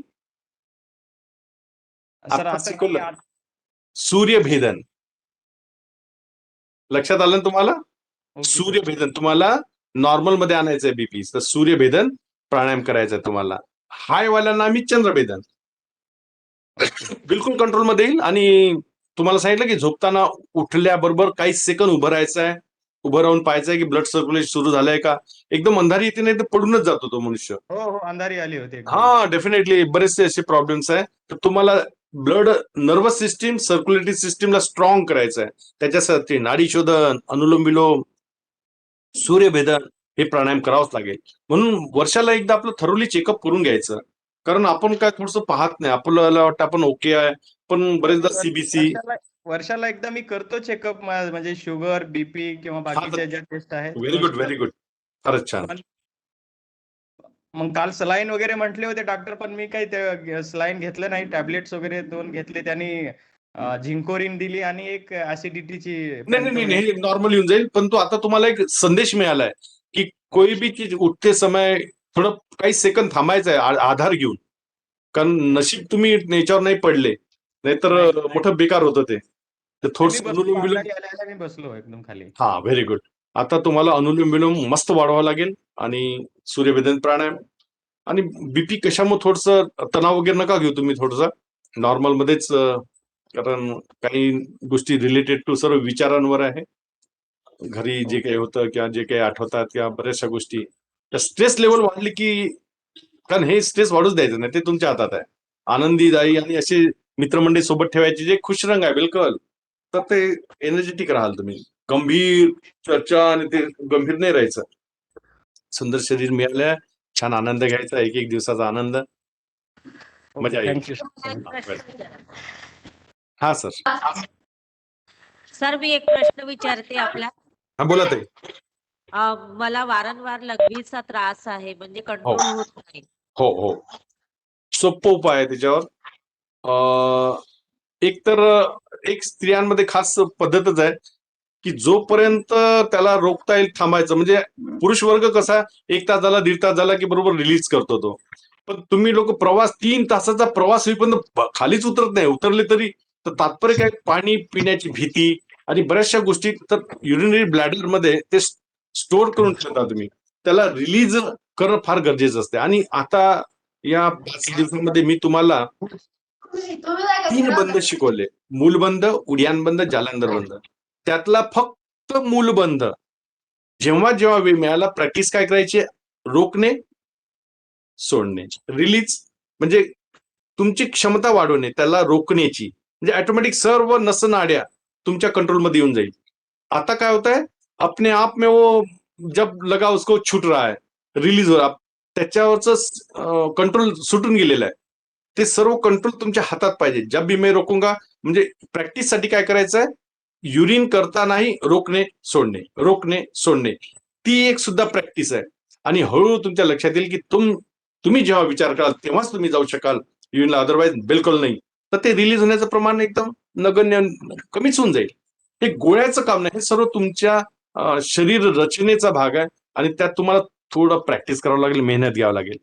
सर आता आता शिकवलं सूर्यभेदन. लक्षात आलं ना तुम्हाला? सूर्यभेदन तुम्हाला नॉर्मल मध्ये आणायचंय बीपी, तर सूर्यभेदन प्राणायाम करायचंय तुम्हाला. हाय वाल्यांना आम्ही चंद्रभेदन. बिलकुल कंट्रोल मध्ये येईल. आणि तुम्हाला सांगितलं की झोपताना उठल्याबरोबर काही सेकंद उभं राहायचं आहे, उभं राहून पाहायचंय की ब्लड सर्क्युलेशन सुरू झालंय का. एकदम अंधारी येते नाही तर पडूनच जातो तो मनुष्य. हो हो अंधारी आली होती एकदम. हा, डेफिनेटली बरेचसे असे प्रॉब्लेम्स आहे. तर तुम्हाला ब्लड नर्वस सिस्टीम, सर्क्युलेटरी सिस्टीमला स्ट्रॉंग करायचं आहे. त्याच्यासाठी नाडी शोधन, अनुलोम विलोम, सूर्यभेदन हे प्राणायाम करावंच लागेल. म्हणून वर्षाला एकदा आपलं थरोली चेकअप करून घ्यायचं. कारण आपण काय थोडंसं पाहत नाही, आपल्याला वाटतं आपण ओके आहे, पण बरेचदा सीबीसी. वर्षाला एकदा मी करतो चेकअप, म्हणजे शुगर, बीपी किंवा बाकीच्या ज्या टेस्ट आहेत. Very good, very good. फारच छान. मग काल सलाईन वगैरे म्हटले होते डॉक्टर, पण मी काही ते सलाईन घेतलं नाही. टॅबलेट्स वगैरे 2 घेतले त्यांनी. झिंकोरिन दिली आणि एक ऍसिडिटीची. नाही, नॉर्मल येऊन जाईल. पण तो आता तुम्हाला एक संदेश मिळालाय की कोई भी चीज उठते समय थोडं काही सेकंद थांबायचं आहे आधार घेऊन. कारण नशीब तुम्ही याच्यावर नाही पडले, नाहीतर मोठं बेकार होतं ते. तर थोडंसं अनुलोम विलोम. मी बसलो एकदम खाली. हा, व्हेरी गुड. आता तुम्हाला अनुलोम विलोम मस्त वाढवावं लागेल आणि सूर्यभेदन प्राणायाम. आणि बीपी कशामुळे थोडंसं तणाव वगैरे नका घेऊ तुम्ही, थोडंसं नॉर्मल मध्येच. कारण काही गोष्टी रिलेटेड टू सर्व विचारांवर आहे. घरी जे काही होतं किंवा जे काही आठवतात किंवा बऱ्याचशा गोष्टी, स्ट्रेस लेवल वाढली की, कारण हे स्ट्रेस वाढूच द्यायचं नाही, ते तुमच्या हातात आहे. आनंदीदायी आणि असे मित्रमंडळी सोबत ठेवायचे जे खुश रंग आहे बिलकुल, तर ते एनर्जेटिक राहाल तुम्ही. गंभीर चर्चा आणि ते गंभीर नाही राहायचं. सुंदर शरीर मिळालं, छान आनंद घ्यायचा, एक दिवसाचा आनंद, मजा येईल. हा सर. सर मी एक प्रश्न विचारते आपला. हा बोला ताई. मला वारंवार लघवीचा त्रास आहे, म्हणजे कंट्रोल होत नाही. हो हो, सोपं उपाय आहे त्याच्यावर. एक स्त्रियांमध्ये खास पद्धतच आहे की जोपर्यंत त्याला रोखता येईल थांबायचं. म्हणजे पुरुष वर्ग कसा 1 तास झाला, 1.5 तास झाला की बरोबर रिलीज करतो तो. पण तुम्ही लोक प्रवास 3 तासाचा प्रवास होईपर्यंत खालीच उतरत नाही. उतरले तरी तर तात्पर्य काय, पाणी पिण्याची भीती आणि बऱ्याचशा गोष्टी. तर युरिनरी ब्लॅडर मध्ये ते स्टोअर करून ठेवता तुम्ही, त्याला रिलीज करणं फार गरजेचं असते. आणि आता या 5 दिवसांमध्ये मी तुम्हाला 3 बंद शिकवले. मूलबंद, उड्याणबंद, जालंधर बंद. त्यातला फक्त मूलबंद जेव्हा जेव्हा वेळ मिळाला प्रॅक्टिस काय करायची, रोखणे, सोडणे, रिलीज. म्हणजे तुमची क्षमता वाढवणे, त्याला रोखण्याची. म्हणजे ऑटोमॅटिक सर्व नसनाड्या तुमच्या कंट्रोलमध्ये येऊन जाईल. आता काय होत है, अपने आप में वो जब लगा उसको छूट रहा है, रिलीज हो रहा, त्याच्यावरच कंट्रोल सुटून गेलेलं आहे. ते सर्व कंट्रोल तुमच्या हातात पाहिजे. जब भी मैं रोकूंगा म्हणजे प्रॅक्टिस साठी काय करायचं आहे, युरिन करतानाही रोकणे सोडणे, रोकणे सोडणे, ती एक सुद्धा प्रॅक्टिस आहे. आणि हळूहळू तुमच्या लक्षात येईल की तुम्ही जेव्हा विचार कराल तेव्हाच तुम्ही जाऊ शकाल युरिनला, अदरवाईज बिलकुल नाही. तर ते रिलीज होण्याचं प्रमाण एकदम नगण्य कमीच होऊन जाईल. हे गोळ्याचं काम नाही, हे सर्व तुमच्या शरीर रचनेचा भाग आहे आणि त्यात तुम्हाला थोडं प्रॅक्टिस करावं लागेल, मेहनत घ्यावं लागेल.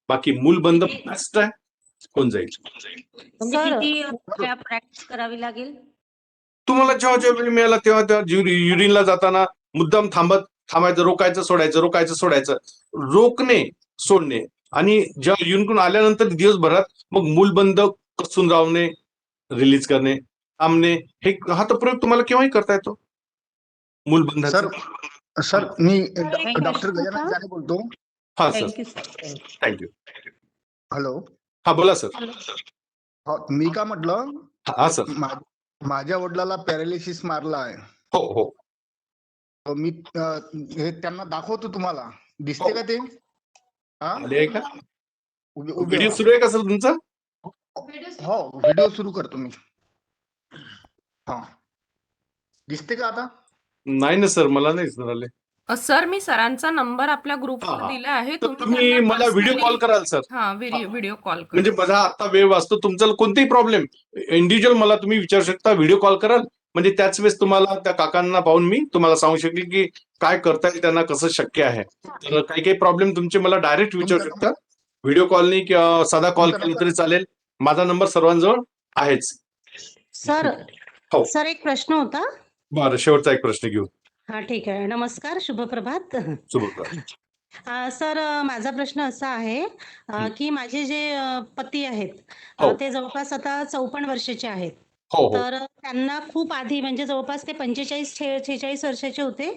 बाकी मूलबंद बेस्ट आहे, होऊन जाईल. म्हणजे सर, किती प्रॅक्टिस करावी लागेल? तुम्हाला जेव्हा जेव्हा वेळ मिळाला तेव्हा युरिनला जाताना मुद्दाम थांबायचं, रोकायचं सोडायचं, रोकायचं सोडायचं, रोकणे सोडणे. आणि जेव्हा युरिन आल्यानंतर दिवसभरात मग मूलबंद कसून राहणे, रिलीज करणे, थांबणे, हा तर प्रयोग तुम्हाला केव्हाही करता येतो मूलबंधाचा. सर मी Thank you. Doctor Gajanan Jane बोलतो. हा sir, thank you sir. Thank you. Hello. हा बोला सर. हो, मी का म्हटलं, हा सर. माझ्या वडिलाला पॅरालिसिस मारला आहे. हो हो. मी हे त्यांना दाखवतो, तुम्हाला दिसते का ते? आले आहे का? उभे व्हिडिओ व्हा. सुरू आहे का सर तुमचा? हो, व्हिडिओ सुरू करतो मी. हा, दिसते का आता? नाही ना सर, मला नाही दिसणार आले. सर मी सरांचा नंबर आपल्या हा, ग्रुपवर हा. दिला आहे. तर तुम्ही त्यांना मला व्हिडिओ personally- कॉल कराल सर. हा, व्हिडिओ कॉल करा. म्हणजे माझा आता वेळ वाचतो. तुमचा कोणतेही प्रॉब्लेम इंडिव्हिज्युअल मला तुम्ही विचारू शकता, व्हिडिओ कॉल कराल. म्हणजे त्याच वेळेस तुम्हाला त्या काकांना पाहून मी तुम्हाला सांगू शकेल की काय करता येईल, त्यांना कसं शक्य आहे. तर काही काही प्रॉब्लेम तुमचे मला डायरेक्ट विचारू शकता, व्हिडिओ कॉलनी किंवा साधा कॉल तुमचा केला तरी चालेल. माझा नंबर सर्वांजवळ आहेच. सर, हो. सर एक प्रश्न होता. बरं, शेवटचा एक प्रश्न घेऊ. हा, ठीक आहे. नमस्कार, शुभप्रभात. सुरुवात. सर, माझा प्रश्न असा आहे की माझे जे पती आहेत हो. ते जवळपास आता 54 वर्षाचे आहेत. हो हो तर त्यांना खूप आधी म्हणजे जवळपास ते 45-46 वर्षाचे होते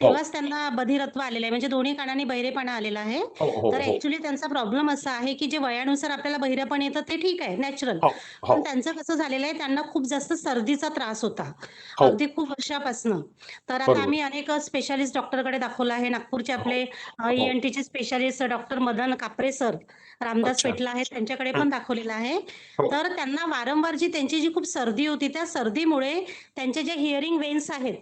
तेव्हाच त्यांना बधिरत्व आलेलं आहे, म्हणजे दोन्ही कानांनी बहिरेपणा आलेला आहे. हो हो तर हो ऍक्च्युली त्यांचा प्रॉब्लेम असा आहे की जे वयानुसार आपल्याला बहिरेपण येतं ते ठीक आहे, नॅचरल. हो हो पण त्यांचं कसं झालेलं आहे, त्यांना खूप जास्त सर्दीचा त्रास होता हो. अगदी खूप वर्षापासून. तर आता बरोबर. आम्ही अनेक स्पेशालिस्ट डॉक्टरकडे दाखवलं आहे. नागपूरचे आपले हो. ENTचे specialist doctor Madan Kapre sir, Ramdas अच्छा. पेटला आहेत, त्यांच्याकडे पण दाखवलेलं आहे. हो. तर त्यांना वारंवार त्यांची जी खूप सर्दी होती, त्या सर्दीमुळे त्यांचे जे हिअरिंग वेन्स आहेत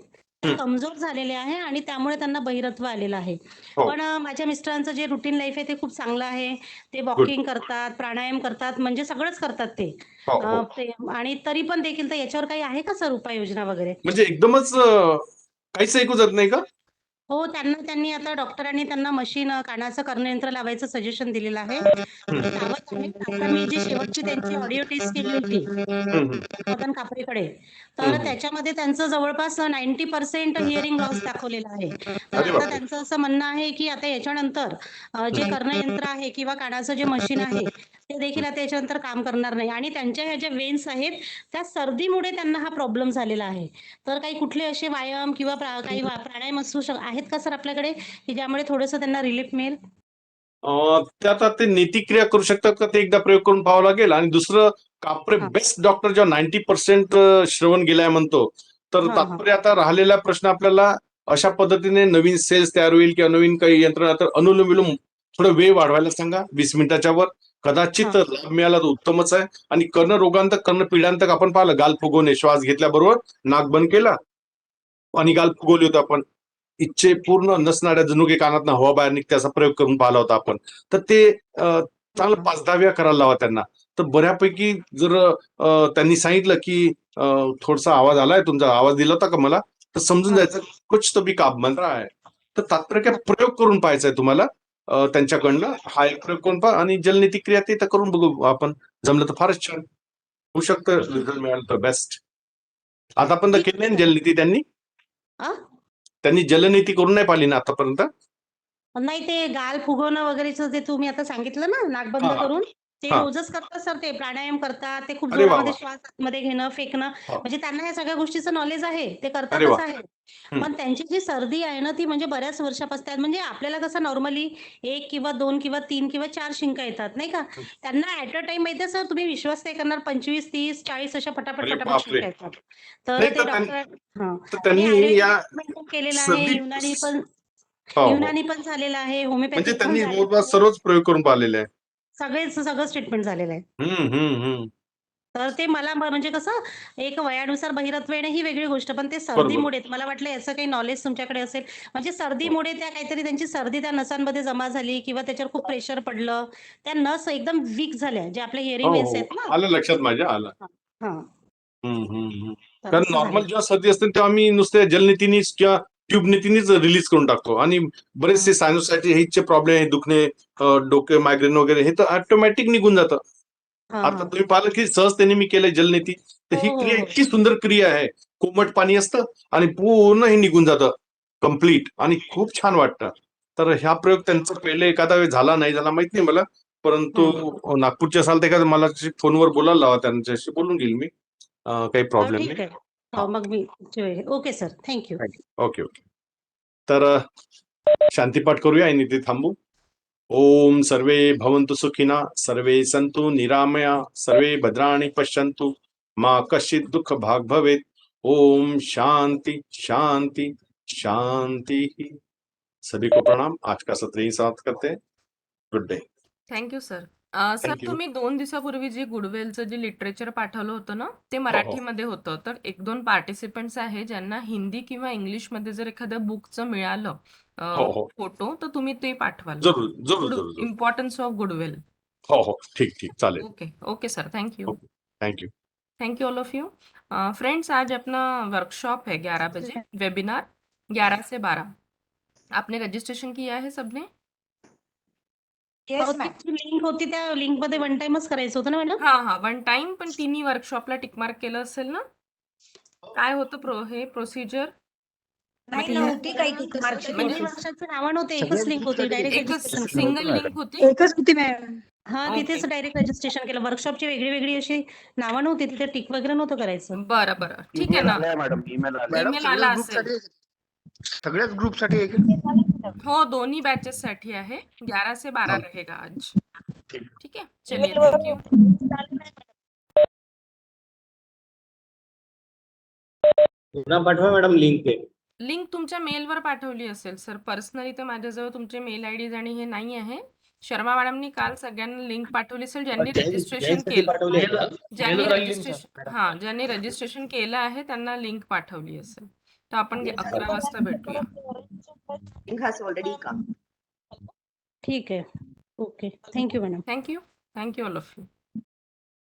ते कमजोर झालेले आहे आणि त्यामुळे त्यांना बहिरत्व आलेलं आहे. हो. पण माझ्या मिस्टरांचं जे रुटीन लाईफ आहे ते खूप चांगलं आहे. ते गुड. वॉकिंग करतात, प्राणायाम करतात, म्हणजे सगळंच करतात ते. हो हो. आणि तरी पण देखील तर याच्यावर काही आहे का सर उपाययोजना वगैरे? म्हणजे एकदमच काहीच ऐकू जात नाही का? हो, त्यांनी आता डॉक्टरांनी त्यांना मशीन कानाचं कर्णयंत्र लावायचं सजेशन दिलेलं आहे. ते लावत आहेत. आता मी जी शेवटची त्यांची ऑडिओ टेस्ट केली होती मदन कापरेकडे, तर त्याच्यामध्ये त्यांचं जवळपास 90% हिअरिंग लॉस दाखवलेला आहे. तर अरे आता बापरे. त्यांचं असं म्हणणं आहे की आता याच्यानंतर जे कर्णयंत्र आहे किंवा कानाचं जे मशीन आहे ते देखील आता याच्यानंतर काम करणार नाही. आणि त्यांच्या ह्या ज्या वेन्स आहेत त्या सर्दीमुळे त्यांना हा प्रॉब्लेम झालेला आहे. तर काही कुठले असे व्यायाम किंवा काही प्राणायाम आहेत का सर आपल्याकडे की ज्यामुळे थोडंसं त्यांना रिलीफ मिळेल? त्यात ते नीतिक्रिया करू शकतात का, ते एकदा प्रयोग करून पाहावं लागेल. आणि दुसरं, कापरे हा. बेस्ट डॉक्टर जेव्हा 90% श्रवण गेलाय म्हणतो, तर हा, हा. तात्पर्य आता राहिलेला प्रश्न आपल्याला अशा पद्धतीने नवीन सेल्स तयार होईल किंवा नवीन काही यंत्रणा, तर अनुलोम विलोम थोडं वेळ वाढवायला सांगा, 20 मिनिटाच्या वर. कदाचित हा. लाभ मिळाला तर उत्तमच आहे. आणि कर्णरोगांतक, कर्णपिडांतक आपण पाहिलं, गाल फुगवणे, श्वास घेतल्याबरोबर नाक बंद केला आणि गाल फुगवली होती आपण. इच्छे पूर्ण नसणाऱ्या जणू काही कानातनं हवा बाहेर निघते असा प्रयोग करून पाहिला होता आपण. तर ते चांगलं 5-10 वेळा करायला लावा त्यांना. तर बऱ्यापैकी जर त्यांनी सांगितलं की थोडासा आवाज आलाय, तुमचा आवाज दिला होता का मला, तर समजून जायचं कुछ तो भी काम बन रहा है. तर तात्पर्य काय, प्रयोग करून पाहायचा तुम्हाला त्यांच्याकडनं. हा एक प्रयोग करून पहा आणि जलनीती क्रिया ते तर करून बघू आपण. जमलं तर फारच छान होऊ शकतं, रिझल्ट मिळाला तर बेस्ट. आतापर्यंत केली नाही जलनीती त्यांनी? आ? त्यांनी जलनीती करून नाही पाहिली ना आतापर्यंत? नाही, ते गाल फुगवणं वगैरेचं जे तुम्ही आता सांगितलं ना, नाक बंद हा, हा. करून, ते हा. रोजच करतात सर. ते प्राणायाम करतात, ते खूप अरे वा जोरामध्ये वा. श्वास आतमध्ये घेणं, फेकणं, हा. म्हणजे त्यांना या सगळ्या गोष्टीचं नॉलेज आहे, ते अरे करतातच वा. आहे. पण त्यांची जी सर्दी आहे ना ती म्हणजे बऱ्याच वर्षापासून, म्हणजे आपल्याला कसं नॉर्मली 1 किंवा 2 किंवा 3 किंवा 4 शिंका येतात नाही का, त्यांना ऍट अ टाइम माहिती सर, तुम्ही विश्वास नाही करणार, 25, 30, 40 अशा पटापट अरे पटापट बापरे. शिंका येतात. तर नाही ते तर डॉक्टर, हा, तर आणि त्यांनी आयुर्वेदिक या ट्रीटमेंट पण केलेलं आहे, सर्दी युनानी पण. हो. युनानी पण झालेलं आहे, म्हणजे होमिओपॅथिक पण त्यांनी झालेलं जवळपास आहे. सर्वच प्रयोग करून पाहिलेले आहे. सगळंच ट्रीटमेंट झालेलं आहे. हम्म. तर ते मला म्हणजे कसं एक वयानुसार बहिरत्व येणं ही वेगळी गोष्ट, पण ते बरोबर. सर्दीमुळे मला वाटलं याचं काही नॉलेज तुमच्याकडे असेल. म्हणजे सर्दीमुळे त्या काहीतरी त्यांची सर्दी त्या नसांमध्ये जमा झाली किंवा त्याच्यावर खूप प्रेशर पडलं. त्या नस एकदम वीक झाल्या, जे आपले हिअरिंग वेन्स आहेत ना. आलं लक्षात माझ्या, आलं. हां. तर कारण असं नॉर्मल झालं. जेव्हा सर्दी असते तेव्हा आम्ही नुसत्या जलनेतीनेच किंवा ट्यूबनेतीनेच रिलीज करून टाकतो आणि बरेचसे सायनोसायटिस हिटचे प्रॉब्लेम, दुखणे, डोके मायग्रेन वगैरे हे तर ऑटोमॅटिक निघून जातं. हां, आता हां. तुम्ही पाहिलं की सहजतेने मी केलंय जलनेती, तर ही हो, हो, क्रिया हो. इतकी सुंदर क्रिया आहे. कोमट पाणी असतं आणि पूर्ण हे निघून जातं कम्प्लीट आणि खूप छान वाटतं. तर ह्या प्रयोग त्यांचा पहिले एखादा वेळ झाला नाही झाला माहित नाही मला, परंतु नागपूरचे असाल ते एखादं मला फोनवर बोलायला लावा, त्यांच्याशी बोलून घेईल मी. काही प्रॉब्लेम ठीक नाही. आहे. हो, मग मी okay sir, thank you. Okay. तर शांतीपाठ करूया आणि इथे थांबू. ओम सर्वे भवन्तु सुखिना, सर्वे सन्तु निरामया, सर्वे भद्राणि पश्यन्तु, मा कश्चित् दुःख भाग भवेत्. ओम शांति शांति शांति. सभी को प्रणाम. आज का सत्र यहीं समाप्त करते हैं. Good day. Thank you sir. Sir Thank you. तुम्ही 2 दिवसापूर्वी जे गुडवेलचं जे लिटरेचर पाठवलं होतं ना, ते मराठीमध्ये होतं. तर 1-2 पार्टिसिपंट्स आहे ज्यांना हिंदी किंवा इंग्लिशमध्ये जर एखाद्या बुकचं मिळालं हो. फोटो, तर तुम्ही ते पाठवाल. जरूर. Importance of Goodwell. हो. ठीक चालेल. Okay sir, thank you. Thank you. Thank you all of you. Friends, आज अपना वर्कशॉप है 11 बजे, वेबिनार 11 से 12. आपने रजिस्ट्रेशन किया है सबने? लिंक होती, त्या लिंकमध्ये वन टाइमच करायचं होतं ना मॅडम? हां, वन टाइम. पण तिन्ही वर्कशॉपला टिक मार्क केलं असेल ना? काय होतं हे प्रोसिजर? नाही नव्हती काही टिक मार्कची म्हणजे दोन्ही वर्षाची नावं नव्हते, एकच लिंक होती, डायरेक्ट एकच रजिस्ट्रेशन केलं. सिंगल लिंक होती? एकच होती मॅडम. हां, ओके. तिथेच डायरेक्ट रजिस्ट्रेशन केलं. वर्कशॉपची वेगळी अशी नावं नव्हती, तिथे टिक वगैरे नव्हतं करायचं. बरं. ठीक आहे ईमेल ना. आलाय मॅडम, ईमेल आलाय. मॅडम ईमेल आला सगळ्याच ग्रुपसाठी आहे का? हो, दोन्ही बॅचेससाठी आहे. 11 से 12 हो. रहेगा आज. ठीक. ठीक है, चलिए, थैंक यू. पुन्हा पाठवा मॅडम लिंक ते. लिंक तुमच्या मेलवर पाठवली असेल सर. पर्सनली तर माझ्याजवळ तुमचे मेल आयडीज आणि हे नाही आहे. शर्मा मॅडमनी काल सगळ्यांना लिंक पाठवली असेल ज्यांनी रजिस्ट्रेशन केलं. ज्यांनी रजिस्ट्रेशन केलं आहे त्यांना लिंक पाठवली असेल. तर आपण 11 वाजता भेटूया. लिंक हॅज ऑलरेडी कम. ठीक आहे. Okay. Thank you madam. Thank you all of you.